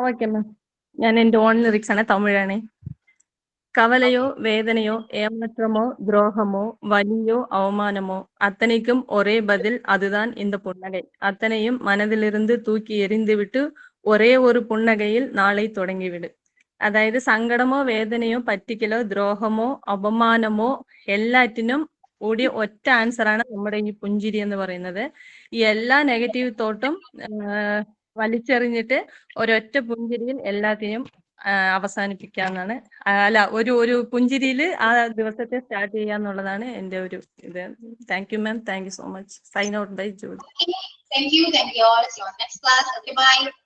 Okay ma'am. ഞാൻ എൻ്റെ ഓൺ ലിറിക്സ് ആണ്, തമിഴാണ്. கவலையோ வேதனையோ ஏமாற்றமோ துரோகமோ வலியோ அவமானமோ அத்தனைக்கும் ஒரே பதில், அதுதான் இந்த புன்னகை. அத்தனையும் மனதிலிருந்து தூக்கி எறிந்துவிட்டு ஒரே ஒரு புன்னகையில் நாளை தொடங்கிவிடு. അതായത് സങ്കടമോ വേദനയോ പറ്റിക്കലോ ദ്രോഹമോ അപമാനമോ എല്ലാറ്റിനും കൂടി ഒറ്റ ആൻസർ ആണ് നമ്മുടെ ഈ പുഞ്ചിരി എന്ന് പറയുന്നത്. ഈ എല്ലാ നെഗറ്റീവ് തോട്ടും വലിച്ചെറിഞ്ഞിട്ട് ഒരൊറ്റ പുഞ്ചിരിയിൽ എല്ലാത്തിനും അവസാനിപ്പിക്കാന്നാണ്. അല്ല, ഒരു പുഞ്ചിരിയിൽ ആ ദിവസത്തെ സ്റ്റാർട്ട് ചെയ്യാന്നുള്ളതാണ് എൻ്റെ ഒരു ഇത്. Thank you ma'am, thank you so much. Sign out by Joli. Thank you all. See you on next class. Okay, bye.